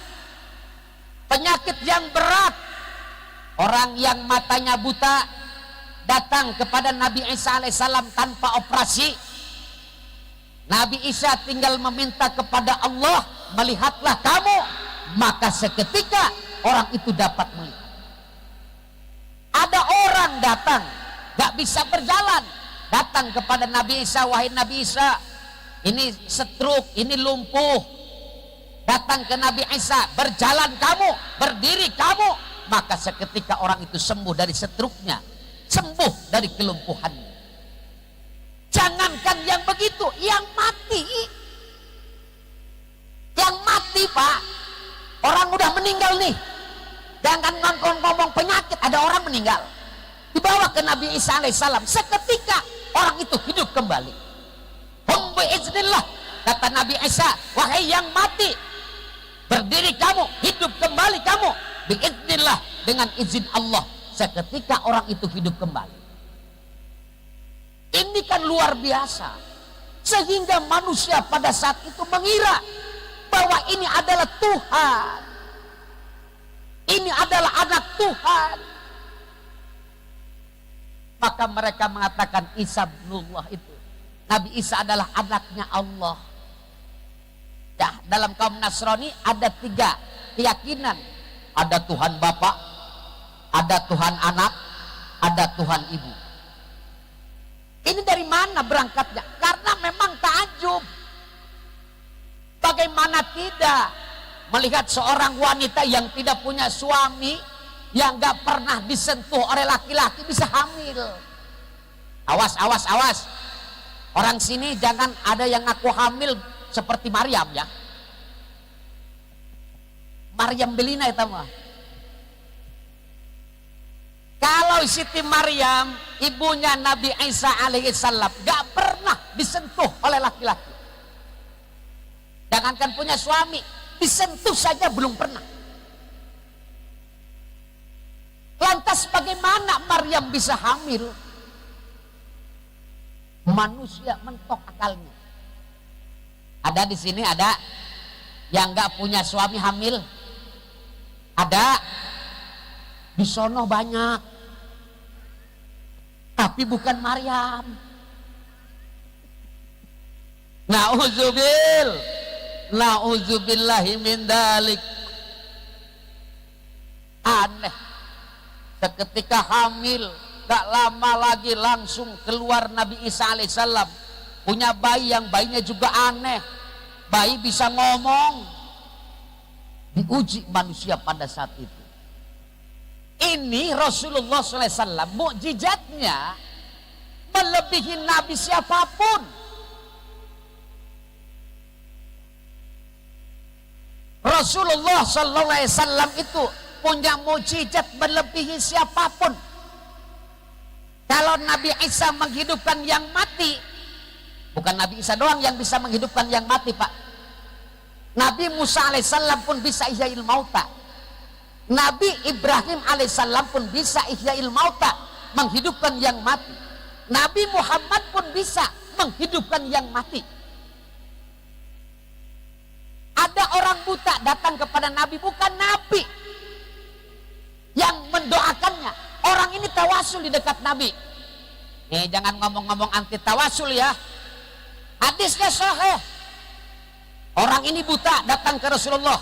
penyakit yang berat. Orang yang matanya buta datang kepada Nabi Isa alaihissalam tanpa operasi. Nabi Isa tinggal meminta kepada Allah, melihatlah kamu, maka seketika orang itu dapat melihat. Ada orang datang gak bisa berjalan, datang kepada Nabi Isa, wahai Nabi Isa, ini stroke, ini lumpuh. Datang ke Nabi Isa, berjalan kamu, berdiri kamu, maka seketika orang itu sembuh dari stroke-nya, sembuh dari kelumpuhannya. Jangankan yang begitu, yang mati. Yang mati, Pak. Orang udah meninggal nih. Jangan ngomong penyakit, ada orang meninggal. Dibawa ke Nabi Isa alaihissalam. Seketika orang itu hidup kembali. Hum biiznillah, kata Nabi Isa, wahai yang mati, berdiri kamu, hidup kembali kamu. Biiznillah, dengan izin Allah. Seketika orang itu hidup kembali. Ini kan luar biasa, sehingga manusia pada saat itu mengira bahwa ini adalah Tuhan, ini adalah anak Tuhan. Maka mereka mengatakan Isa ibnullah itu, Nabi Isa adalah anaknya Allah. Ya, dalam kaum Nasrani ada 3 keyakinan, ada Tuhan Bapa, ada Tuhan Anak, ada Tuhan Ibu. Ini dari mana berangkatnya? Karena memang takjub. Bagaimana tidak melihat seorang wanita yang tidak punya suami, yang gak pernah disentuh oleh laki-laki bisa hamil. Awas, awas, awas. Orang sini jangan ada yang ngaku hamil seperti Maryam ya. Maryam Belina itu mah. Kalau Siti Maryam, ibunya Nabi Isa alaihissalam, gak pernah disentuh oleh laki-laki. Jangankan punya suami, disentuh saja belum pernah. Lantas bagaimana Maryam bisa hamil? Manusia mentok akalnya. Ada di sini ada yang gak punya suami hamil? Ada. Di sono banyak. Tapi bukan Maryam. Na'udzubillahi min dalik. Aneh. Seketika hamil, gak lama lagi langsung keluar Nabi Isa alaihissalam. Punya bayi yang bayinya juga aneh. Bayi bisa ngomong. Diuji manusia pada saat itu. Ini Rasulullah SAW, mukjizatnya melebihi Nabi siapapun. Rasulullah SAW itu punya mukjizat melebihi siapapun. Kalau Nabi Isa menghidupkan yang mati, bukan Nabi Isa doang yang bisa menghidupkan yang mati, Pak. Nabi Musa alaihissalam pun bisa ihyail mauta. Nabi Ibrahim alaihissalam pun bisa ihyail mauta, menghidupkan yang mati. Nabi Muhammad pun bisa menghidupkan yang mati. Ada orang buta datang kepada Nabi, bukan Nabi yang mendoakannya. Orang ini tawasul di dekat Nabi. Jangan ngomong-ngomong anti tawasul ya. Hadisnya sahih. Orang ini buta datang ke Rasulullah.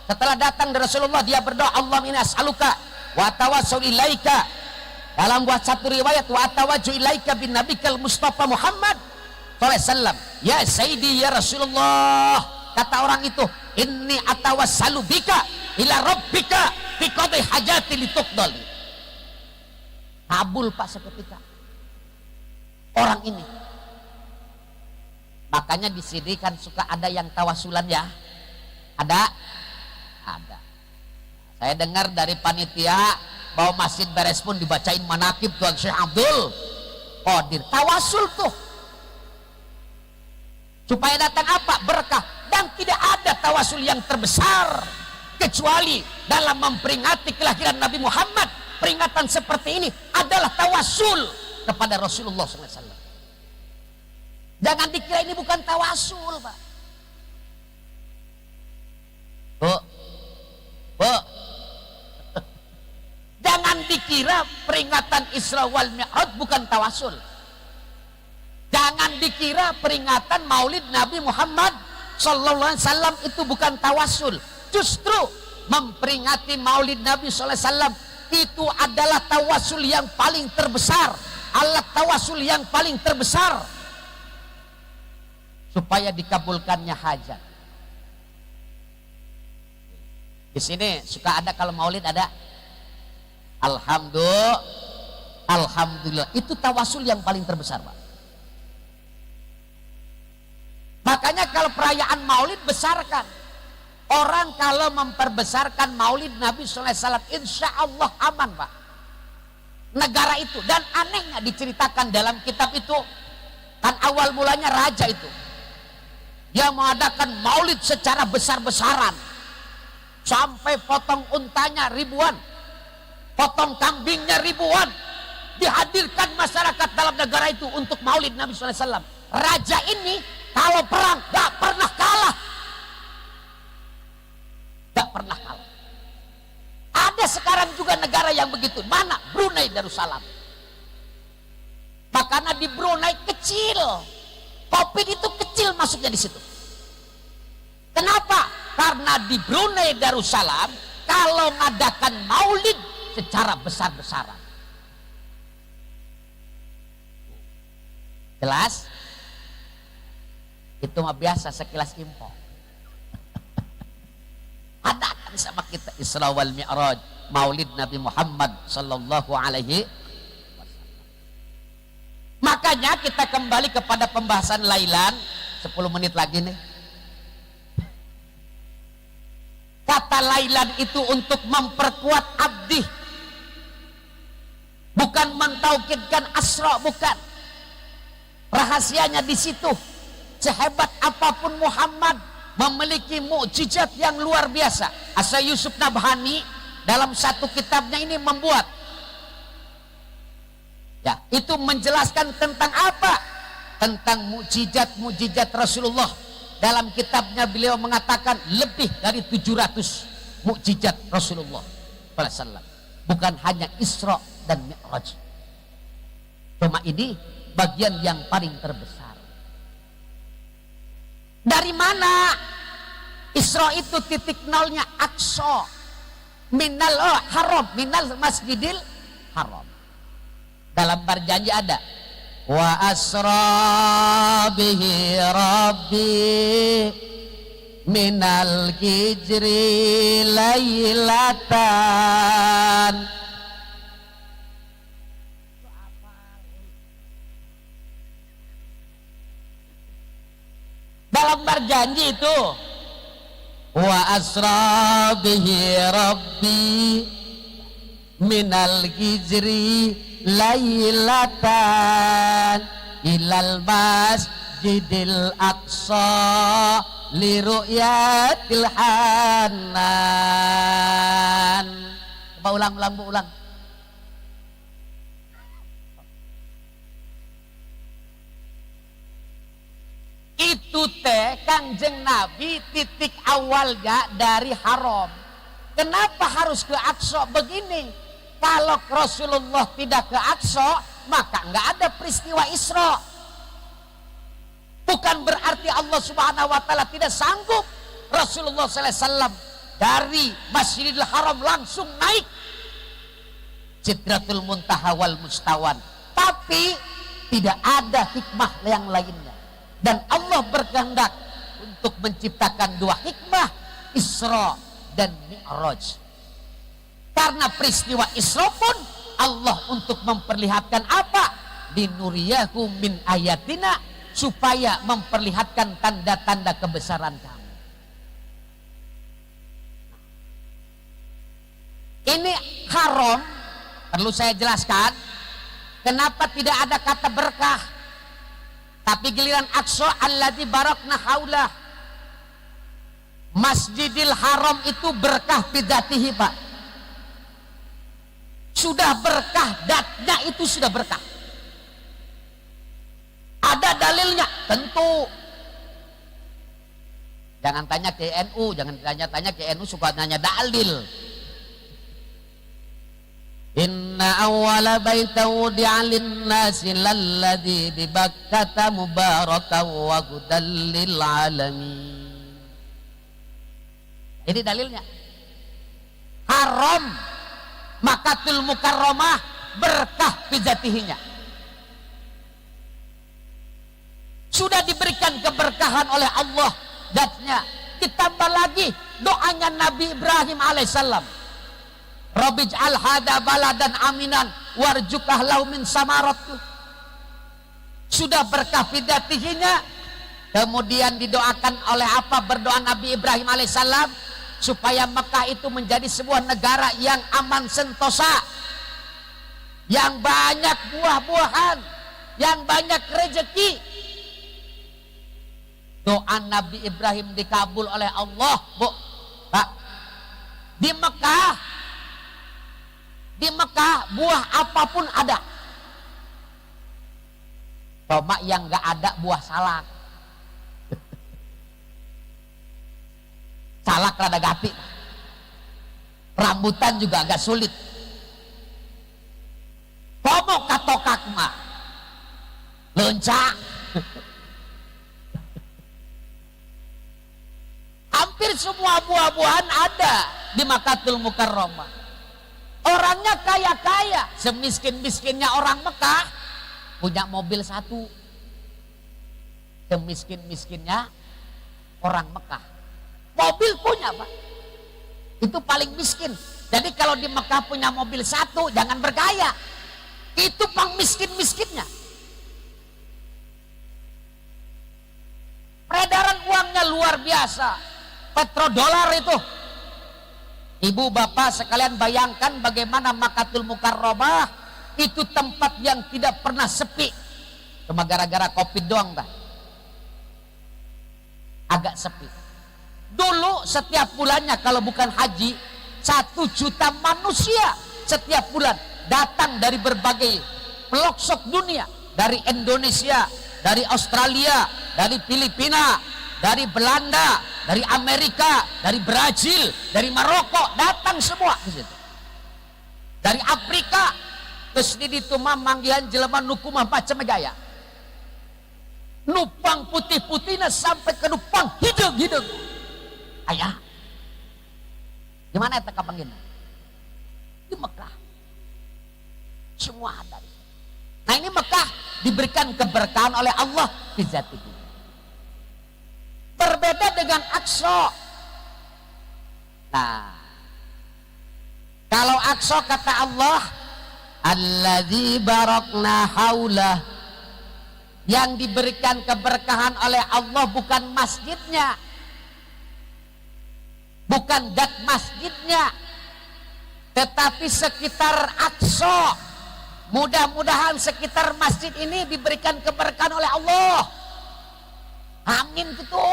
Setelah datang dari Rasulullah, dia berdoa, Allahumma inni as'aluka wa tawassul ilaika. Dalam buat satu riwayat, wa tawajju ilaika bin nabikal Mustafa Muhammad sallallahu alaihi wasallam. Ya Sayyidi ya Rasulullah. Kata orang itu, inni atawassalu bika ila rabbika fi qadhi hajati lituqdali. Kabul Pak seketika. Orang ini. Makanya di sini kan suka ada yang tawasulan ya. Ada. Saya dengar dari panitia bahwa Masjid Beres pun dibacain manakib Tuan Syekh Abdul Qadir. Tawasul tuh. Supaya datang apa? Berkah. Dan tidak ada tawasul yang terbesar kecuali dalam memperingati kelahiran Nabi Muhammad. Peringatan seperti ini adalah tawasul kepada Rasulullah SAW. Jangan dikira ini bukan tawasul, Pak. Bu, jangan dikira peringatan Isra wal Mi'raj bukan tawasul. Jangan dikira peringatan Maulid Nabi Muhammad sallallahu alaihi wasallam itu bukan tawasul. Justru memperingati Maulid Nabi sallallahu alaihi wasallam itu adalah tawasul yang paling terbesar, alat tawasul yang paling terbesar supaya dikabulkannya hajat. Di sini suka ada kalau Maulid ada Alhamdulillah, itu tawasul yang paling terbesar, Pak. Makanya kalau perayaan Maulid besarkan. Orang kalau memperbesarkan Maulid Nabi SAW, insya Allah aman, Pak. Negara itu. Dan anehnya diceritakan dalam kitab itu, kan awal mulanya raja itu, dia mengadakan Maulid secara besar-besaran, sampai potong untanya ribuan, potong kambingnya ribuan, dihadirkan masyarakat dalam negara itu untuk Maulid Nabi SAW. Raja ini kalau perang gak pernah kalah, gak pernah kalah. Ada sekarang juga negara yang begitu. Mana? Brunei Darussalam. Makanya di Brunei kecil, Covid itu kecil masuknya di situ. Kenapa? Karena di Brunei Darussalam kalau mengadakan Maulid secara besar-besaran. Jelas? Itu mah biasa, sekilas info. Adakan sama kita Isra wal Mi'raj, Maulid Nabi Muhammad sallallahu alaihi wasallam. Makanya kita kembali kepada pembahasan lailan. 10 menit lagi nih. Kata lailan itu untuk memperkuat abdi, bukan mentaukidkan asra, bukan. Rahasianya di situ. Sehebat apapun Muhammad, memiliki mukjizat yang luar biasa. Asa Yusuf Nabhani dalam satu kitabnya ini membuat, ya, itu menjelaskan tentang apa? Tentang mukjizat Rasulullah. Dalam kitabnya beliau mengatakan lebih dari 700 mukjizat Rasulullah SAW. Bukan hanya Isra dan Mi'raj. Cuma ini bagian yang paling terbesar. Dari mana? Isra itu titik nolnya Aqsa, minal haram, minal masjidil haram. Dalam berjanji ada wa asra bihi rabbi minal hijri lailatan. Dalam berjanji itu wa asra bihi rabbi minal hijri lailatan ilal masjidil aqsa li ru'yatil hanan. Ulang Bu, ulang. Itu teh Kangjeng Nabi titik awalnya dari haram. Kenapa harus ke Aqsa? Begini, kalau Rasulullah tidak ke Aqsa, maka nggak ada peristiwa Isra. Bukan berarti Allah Subhanahu wa taala tidak sanggup Rasulullah SAW dari Masjidil Haram langsung naik Sidratul Muntaha wal Mustawan. Tapi tidak ada hikmah yang lainnya. Dan Allah berkehendak untuk menciptakan dua hikmah, Isra dan Mi'raj. Karena peristiwa Isra pun Allah untuk memperlihatkan apa? Linuriyahu min ayatina, supaya memperlihatkan tanda-tanda kebesaran kamu. Ini haram, perlu saya jelaskan. Kenapa tidak ada kata berkah? Tapi giliran Aqsa alladzi barakna haulah, Masjidil Haram itu berkah bidzatihi, Pak. Sudah berkah, datnya itu sudah berkah. Ada dalilnya? Tentu. Jangan tanya ke NU, jangan tanya ke NU, suka nanya dalil. Inna awwala baitan wudi'a lin-nasi lalladzi bi Bakkata mubarakan wa hudan lil alamin. Ini dalilnya. Haram Makkatul Mukarramah berkah bidzatihinya. Sudah diberikan keberkahan oleh Allah zatnya. Ditambah lagi doanya Nabi Ibrahim alaihissalam. Rabbij'al hadza baladan aminan warzuqah lahu min samarat. Sudah berkah bidzatihinya. Kemudian didoakan oleh apa? Berdoa Nabi Ibrahim alaihissalam supaya Mekah itu menjadi sebuah negara yang aman sentosa, yang banyak buah-buahan, yang banyak rezeki. Doa Nabi Ibrahim dikabul oleh Allah, Bu. Pak, di Mekah buah apapun ada. Cuma yang nggak ada buah salak. Salak rada gati, rambutan juga agak sulit. Pomok katokak mah lencak. Hampir semua buah-buahan ada di Makkatul Mukarramah. Orangnya kaya-kaya, semiskin-miskinnya orang Mekah punya mobil satu. Semiskin-miskinnya orang Mekah mobil punya, Pak. Itu paling miskin. Jadi kalau di Mekah punya mobil satu, jangan bergaya. Itu pang miskin-miskinnya. Peredaran uangnya luar biasa. Petrodolar itu. Ibu bapak sekalian bayangkan bagaimana Makkatul Mukarramah itu tempat yang tidak pernah sepi. Cuma gara-gara Covid doang, Pak. Agak sepi. Dulu setiap bulannya kalau bukan haji 1 juta manusia setiap bulan datang dari berbagai pelosok dunia, dari Indonesia, dari Australia, dari Filipina, dari Belanda, dari Amerika, dari Brazil, dari Maroko, datang semua di situ. Dari Afrika, terus di ditu manggihan jelema nuku mah macam gaya. Nupang putih-putihnya sampai ke nupang hidung-hidung. Ayah, gimana itu kapan gini? Di Mekah, semua ada. Nah ini Mekah diberikan keberkahan oleh Allah bidzatihi. Berbeda dengan Aqsa. Nah, kalau Aqsa kata Allah, alladzi barakna haulah, yang diberikan keberkahan oleh Allah bukan masjidnya, bukan dat masjidnya, tetapi sekitar Aqsa. Mudah-mudahan sekitar masjid ini diberikan keberkahan oleh Allah. Amin gitu.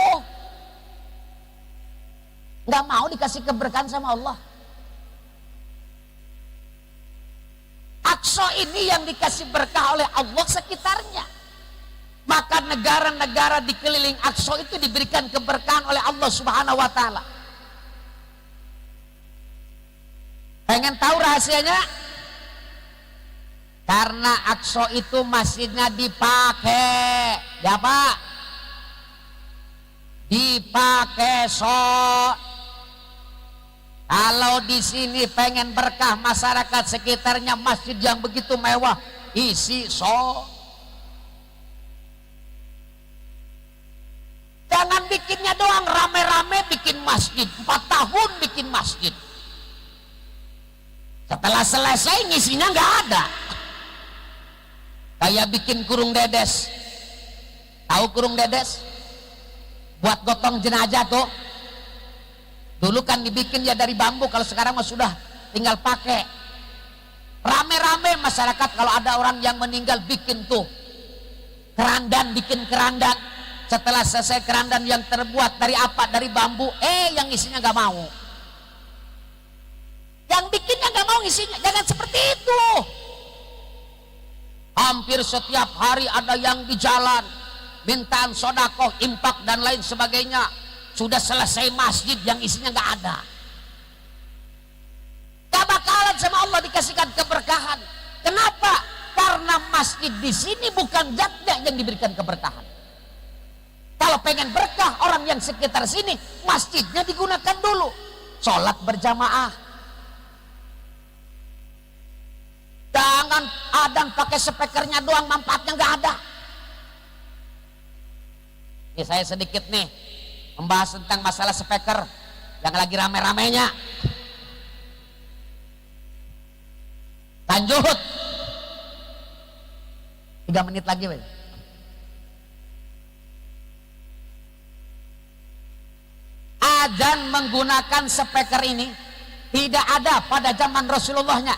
Nggak mau dikasih keberkahan sama Allah. Aqsa ini yang dikasih berkah oleh Allah sekitarnya. Maka negara-negara di keliling Aqsa itu diberikan keberkahan oleh Allah Subhanahu wa taala. Pengen tahu rahasianya? Karena Aqsa itu masjidnya dipakai, ya Pak, dipakai Kalau di sini pengen berkah masyarakat sekitarnya masjid yang begitu mewah, isi Jangan bikinnya doang rame-rame bikin masjid, 4 tahun bikin masjid. Setelah selesai ngisinya nggak ada. Kayak bikin kurung dedes. Tahu kurung dedes? Buat gotong jenazah tuh. Dulu kan dibikin ya dari bambu, kalau sekarang mah sudah tinggal pakai. Rame-rame masyarakat kalau ada orang yang meninggal bikin tuh Kerandan, bikin kerandan. Setelah selesai kerandan yang terbuat dari apa? Dari bambu. Yang isinya nggak mau. Yang bikinnya nggak mau isinya. Jangan seperti itu. Hampir setiap hari ada yang di jalan mintaan sodakoh, impak dan lain sebagainya. Sudah selesai masjid yang isinya nggak ada. Gak bakalan sama Allah dikasihkan keberkahan. Kenapa? Karena masjid di sini bukan zatnya yang diberikan keberkahan. Kalau pengen berkah orang yang sekitar sini, masjidnya digunakan dulu. Sholat berjamaah. Jangan adzan pakai speakernya doang, manfaatnya nggak ada. Ini saya sedikit nih membahas tentang masalah speaker yang lagi rame-ramenya. Lanjut. 3 menit lagi, Pak. Adzan menggunakan speaker ini tidak ada pada zaman Rasulullahnya.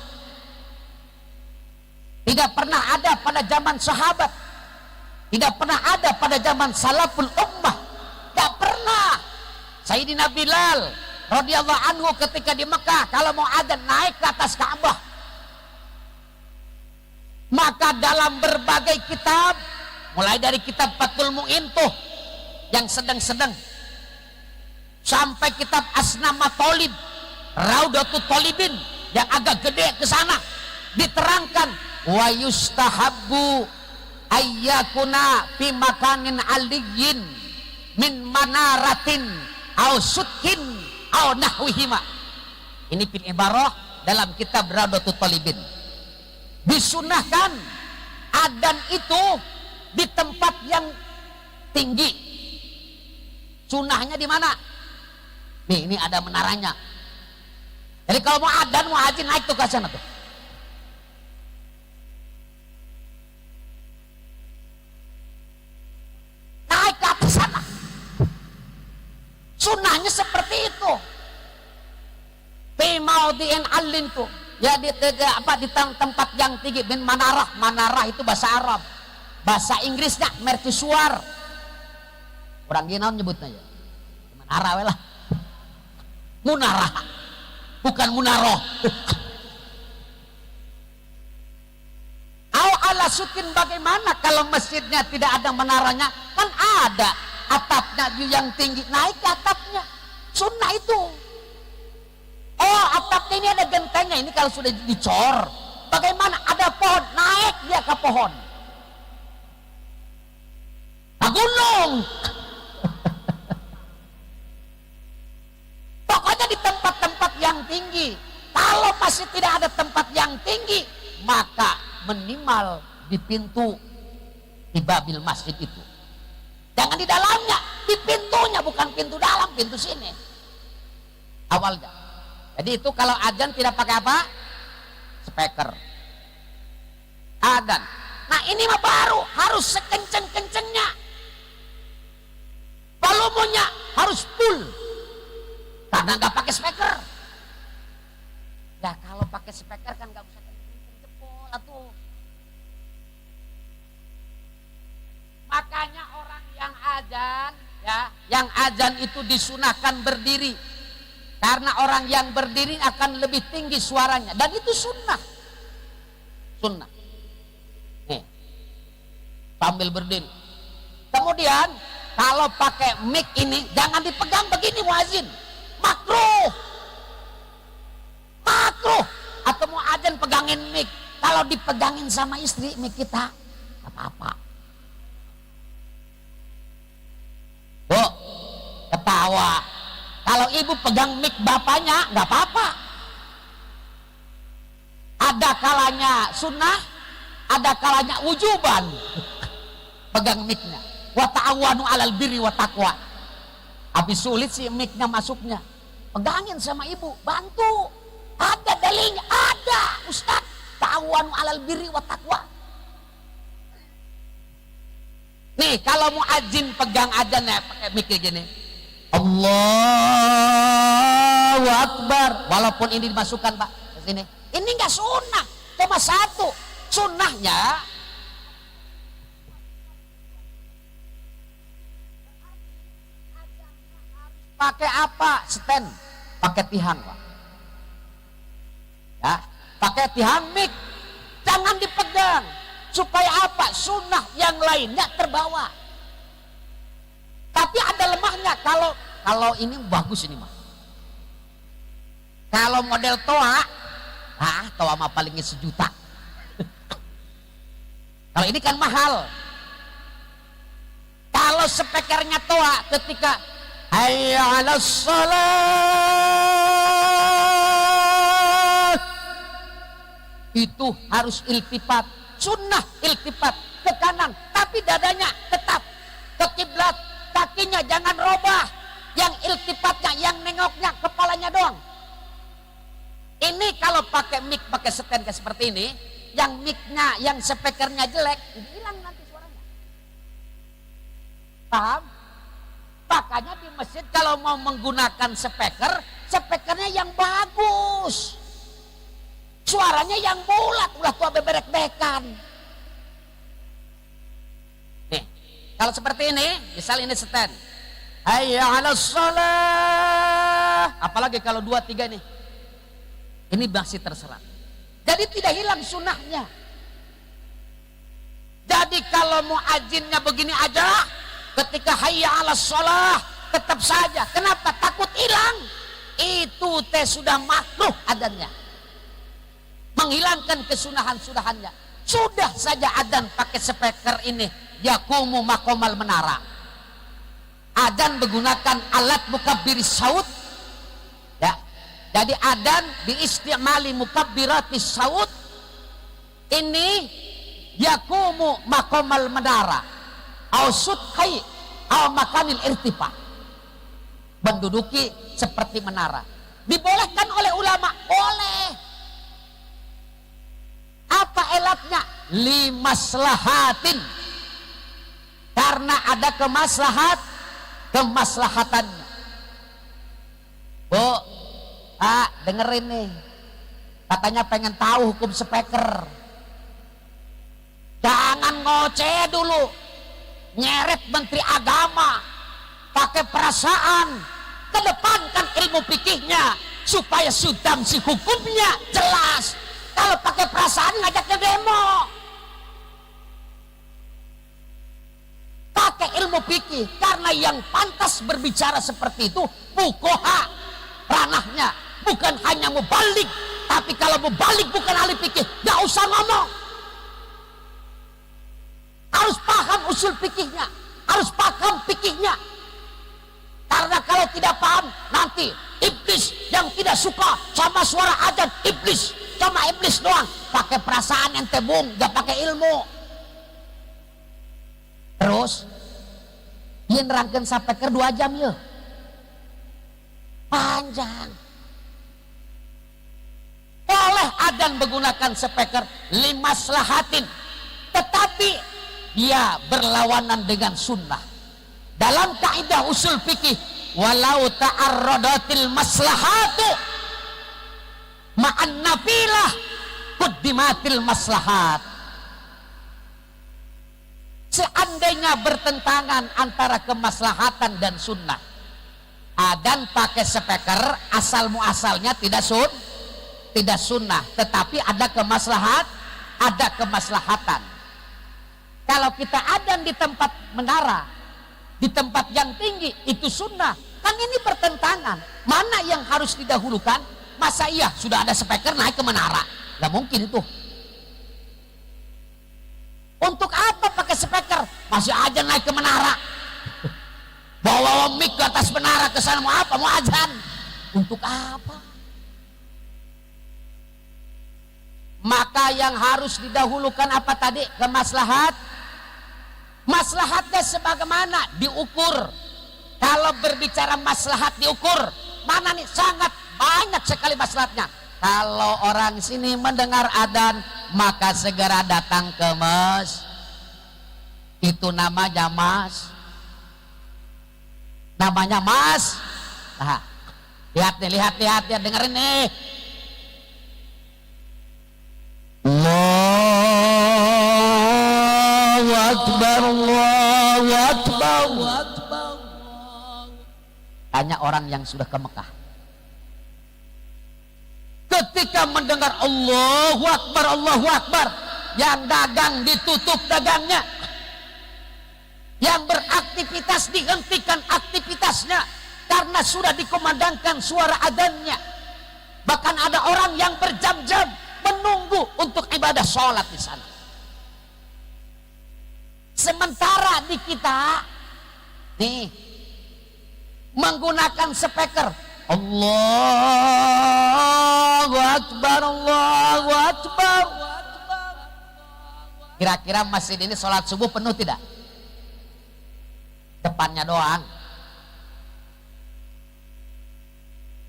Tidak pernah ada pada zaman sahabat. Tidak pernah ada pada zaman salaful ummah. Tidak pernah. Sayyidina Bilal radhiyallahu anhu ketika di Mekah kalau mau adzan naik ke atas Ka'bah. Maka dalam berbagai kitab, mulai dari kitab Fathul Mu'in tuh yang sedang-sedang, sampai kitab Asnama Tolib, Raudatul Tolibin yang agak gede ke sana, diterangkan wa yustahabbu ayyakuna fi makanin aliyyin min manaratin au sutkin au nahwihima. Ini fil ibarah dalam kitab Raudatul Tolibin. Disunahkan adzan itu di tempat yang tinggi. Sunahnya di mana? Nih, ini ada menaranya. Jadi kalau mau adzan, mau haji, naik tuh ke sana tuh. Naik ke atas sana. Sunahnya seperti itu. Pimaudhi'in alin tuh. Ya di tempat yang tinggi. Bin manarah. Manarah itu bahasa Arab. Bahasa Inggrisnya mercusuar. Orang gini nyebutnya ya. Manarah lah. Munarah. Bukan munaroh. Ala sukin, bagaimana kalau masjidnya tidak ada menaranya? Kan ada atapnya yang tinggi. Naik ke atapnya. Sunnah itu. Oh, atapnya ini ada gentengnya. Ini kalau sudah dicor, bagaimana? Ada pohon, naik dia ke pohon. Ke gunung. Pokoknya di tempat-tempat yang tinggi. Kalau masih tidak ada tempat yang tinggi, maka minimal di pintu di babil masjid itu. Jangan di dalamnya, di pintunya, bukan pintu dalam, pintu sini. Awalnya. Jadi itu kalau adzan tidak pakai apa? Speaker. Adzan. Nah ini mah baru, harus sekenceng-kencengnya. Volumenya harus full. Karena nggak pakai speaker. Ya kalau pakai speaker kan nggak usah kenceng jempol atuh. Makanya orang yang adzan, ya, yang adzan itu disunahkan berdiri. Karena orang yang berdiri akan lebih tinggi suaranya. Dan itu sunnah. Sunnah. Nih. Sambil berdiri. Kemudian kalau pakai mic ini jangan dipegang begini muazin. Makruh. Makruh. Atau mau adzan pegangin mic. Kalau dipegangin sama istri mic kita, gak apa-apa. Bu, ketawa. Kalau ibu pegang mic bapaknya, nggak apa-apa. Ada kalanya sunnah, ada kalanya wujuban. Pegang mic-nya. Wa ta'awanu 'alal birri wa taqwa. Habis sulit sih mic-nya masuknya. Pegangin sama ibu, bantu. Ada dalilnya, ada. Ustaz, ta'awanu 'alal birri wa taqwa. Nih, kalau mau azin pegang aja nih pakai mic kayak gini. Allahu Akbar. Walaupun ini dimasukkan Pak ke sini. Ini enggak sunnah. Cuma satu. Sunnahnya pakai apa? Stand, pakai tiang, Pak. Ya, pakai tiang mic, jangan dipegang. Supaya apa? Sunnah yang lainnya terbawa. Tapi ada lemahnya. Kalau ini bagus ini mah. Kalau model toa, toa mah palingnya 1 juta. Kalau ini kan mahal. Kalau speakernya toa ketika hayya 'alas shalah, itu harus iltifat, sunnah iltifat ke kanan, tapi dadanya tetap ke kiblat, kakinya jangan robah, yang iltifatnya, yang nengoknya kepalanya doang. Ini kalau pakai mic, pakai stand kayak seperti ini, yang mic-nya, yang speakernya jelek, hilang nanti suaranya. Paham? Makanya di masjid kalau mau menggunakan speakernya yang bagus. Suaranya yang bulat, ulah tua beberek-bekan. Nih, kalau seperti ini, misal ini stand. Hayya 'alas shalah. Apalagi kalau 2, 3 nih. Ini masih terserah. Jadi tidak hilang sunnahnya. Jadi kalau mau azinnya begini aja, ketika hayya 'alas shalah tetap saja. Kenapa? Takut hilang. Itu teh sudah makruh adanya. Menghilangkan kesunahan-sunahannya. Sudah saja adzan pakai speaker ini, yakumu maqamal menara. Adzan menggunakan alat mukabbiris saut. Ya. Jadi adzan biistimali mukabbiratis saut ini yakumu maqamal menara au sudhai au makanil irtifa, menduduki seperti menara. Dibolehkan oleh ulama, boleh. Apa elatnya? Limaslahatin, karena ada kemaslahatannya. Bu, dengerin nih, katanya pengen tahu hukum speaker. Jangan ngoceh dulu, nyeret menteri agama, pakai perasaan, kedepankan ilmu fikihnya supaya substansi hukumnya jelas. Kalau pakai perasaan ngajak ke demo, pakai ilmu fikih, karena yang pantas berbicara seperti itu fuqaha ranahnya, bukan hanya mubalik. Tapi kalau mubalik bukan ahli fikih, gak usah ngomong. Harus paham usul fikihnya, harus paham fikihnya. Karena kalau tidak paham, nanti iblis yang tidak suka sama suara adzan, iblis, cuma iblis doang, pakai perasaan ente bung, gak pakai ilmu. Terus dia nerangkan sampai ke 2 jam ya, panjang. Boleh adzan menggunakan speaker limaslahatin, tetapi dia berlawanan dengan sunnah. Dalam kaidah usul fikih, walau ta'arradatil maslahatu ma'an nafilah quddimatil maslahat. Seandainya bertentangan antara kemaslahatan dan sunnah, adzan pakai speaker asal muasalnya tidak sunnah, tetapi ada kemaslahatan. Kalau kita adzan di tempat menara, di tempat yang tinggi, itu sunnah. Kan ini bertentangan. Mana yang harus didahulukan? Masa iya sudah ada speaker naik ke menara? Gak mungkin itu. Untuk apa pakai speaker? Masih aja naik ke menara. Bawa mic ke atas menara, ke sana mau apa? Mau adzan. Untuk apa? Maka yang harus didahulukan apa tadi? Kemaslahat. Maslahatnya sebagaimana diukur. Kalau berbicara maslahat diukur, mana nih? Sangat banyak sekali maslahatnya. Kalau orang sini mendengar adzan, maka segera datang ke itu namanya mas. Nah, lihat ya, dengerin nih. Allahu Akbar, Allahu Akbar. Tanya orang yang sudah ke Mekah. Ketika mendengar Allahu Akbar, yang dagang ditutup dagangnya, yang beraktivitas dihentikan aktivitasnya karena sudah dikumandangkan suara adzannya. Bahkan ada orang yang berjam-jam menunggu untuk ibadah sholat di sana. Sementara di kita nih menggunakan speaker, Allahu Akbar, Allahu Akbar. Kira-kira masjid ini sholat subuh penuh tidak? Depannya doang.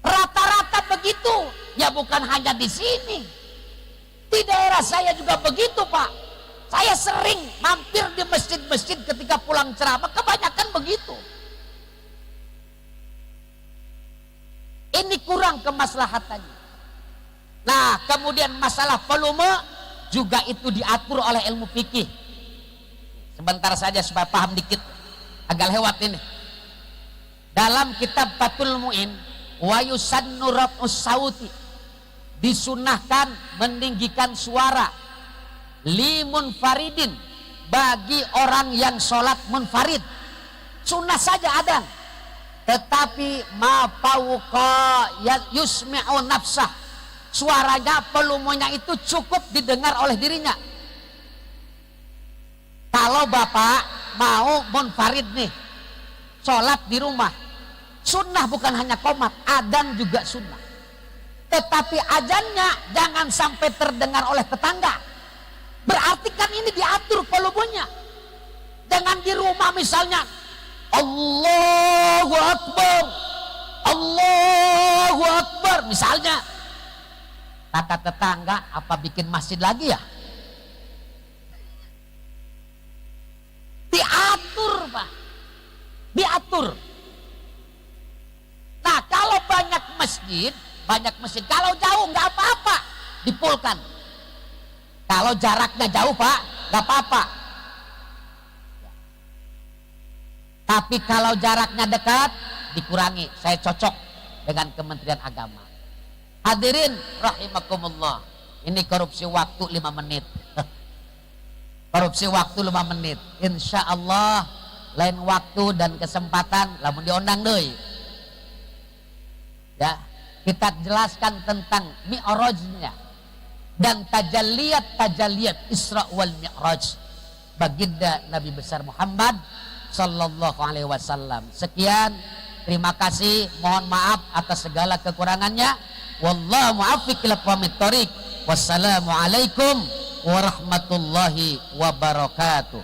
Rata-rata begitu. Ya bukan hanya di sini. Di daerah saya juga begitu, Pak. Saya sering mampir di masjid-masjid ketika pulang ceramah, kebanyakan begitu. Ini kurang kemaslahatannya. Nah, kemudian masalah volume juga itu diatur oleh ilmu fikih. Sebentar saja supaya paham dikit, agak lewat ini. Dalam kitab Fathul Mu'in, wa yusannu raf'us sauti, disunahkan meninggikan suara limun faridin, bagi orang yang sholat munfarid. Sunnah saja adzan, tetapi ma fauqa yusmi'u nafsah, suaranya volumenya itu cukup didengar oleh dirinya. Kalau bapak mau munfarid nih, sholat di rumah, sunnah bukan hanya qomat, adzan juga sunnah. Tetapi adzannya jangan sampai terdengar oleh tetangga. Berarti kan ini diatur volumenya. Jangan di rumah misalnya Allahu Akbar, Allahu Akbar misalnya. Kata tetangga, apa bikin masjid lagi ya? Diatur, Pak. Diatur. Nah, kalau banyak masjid, kalau jauh nggak apa-apa, dipulkan. Kalau jaraknya jauh, Pak, nggak apa-apa. Tapi kalau jaraknya dekat, dikurangi. Saya cocok dengan Kementerian Agama. Hadirin rahimakumullah. Ini korupsi waktu 5 menit. Korupsi waktu 5 menit. Insya Allah lain waktu dan kesempatan lamun diundang deui. Ya, kita jelaskan tentang mi'rajnya dan tajalliyat Isra wal Mi'raj baginda Nabi besar Muhammad sallallahu alaihi wasallam. Sekian, terima kasih, mohon maaf atas segala kekurangannya. Wallahu muwaffiq ila aqwamit thoriq. Wassalamualaikum warahmatullahi wabarakatuh.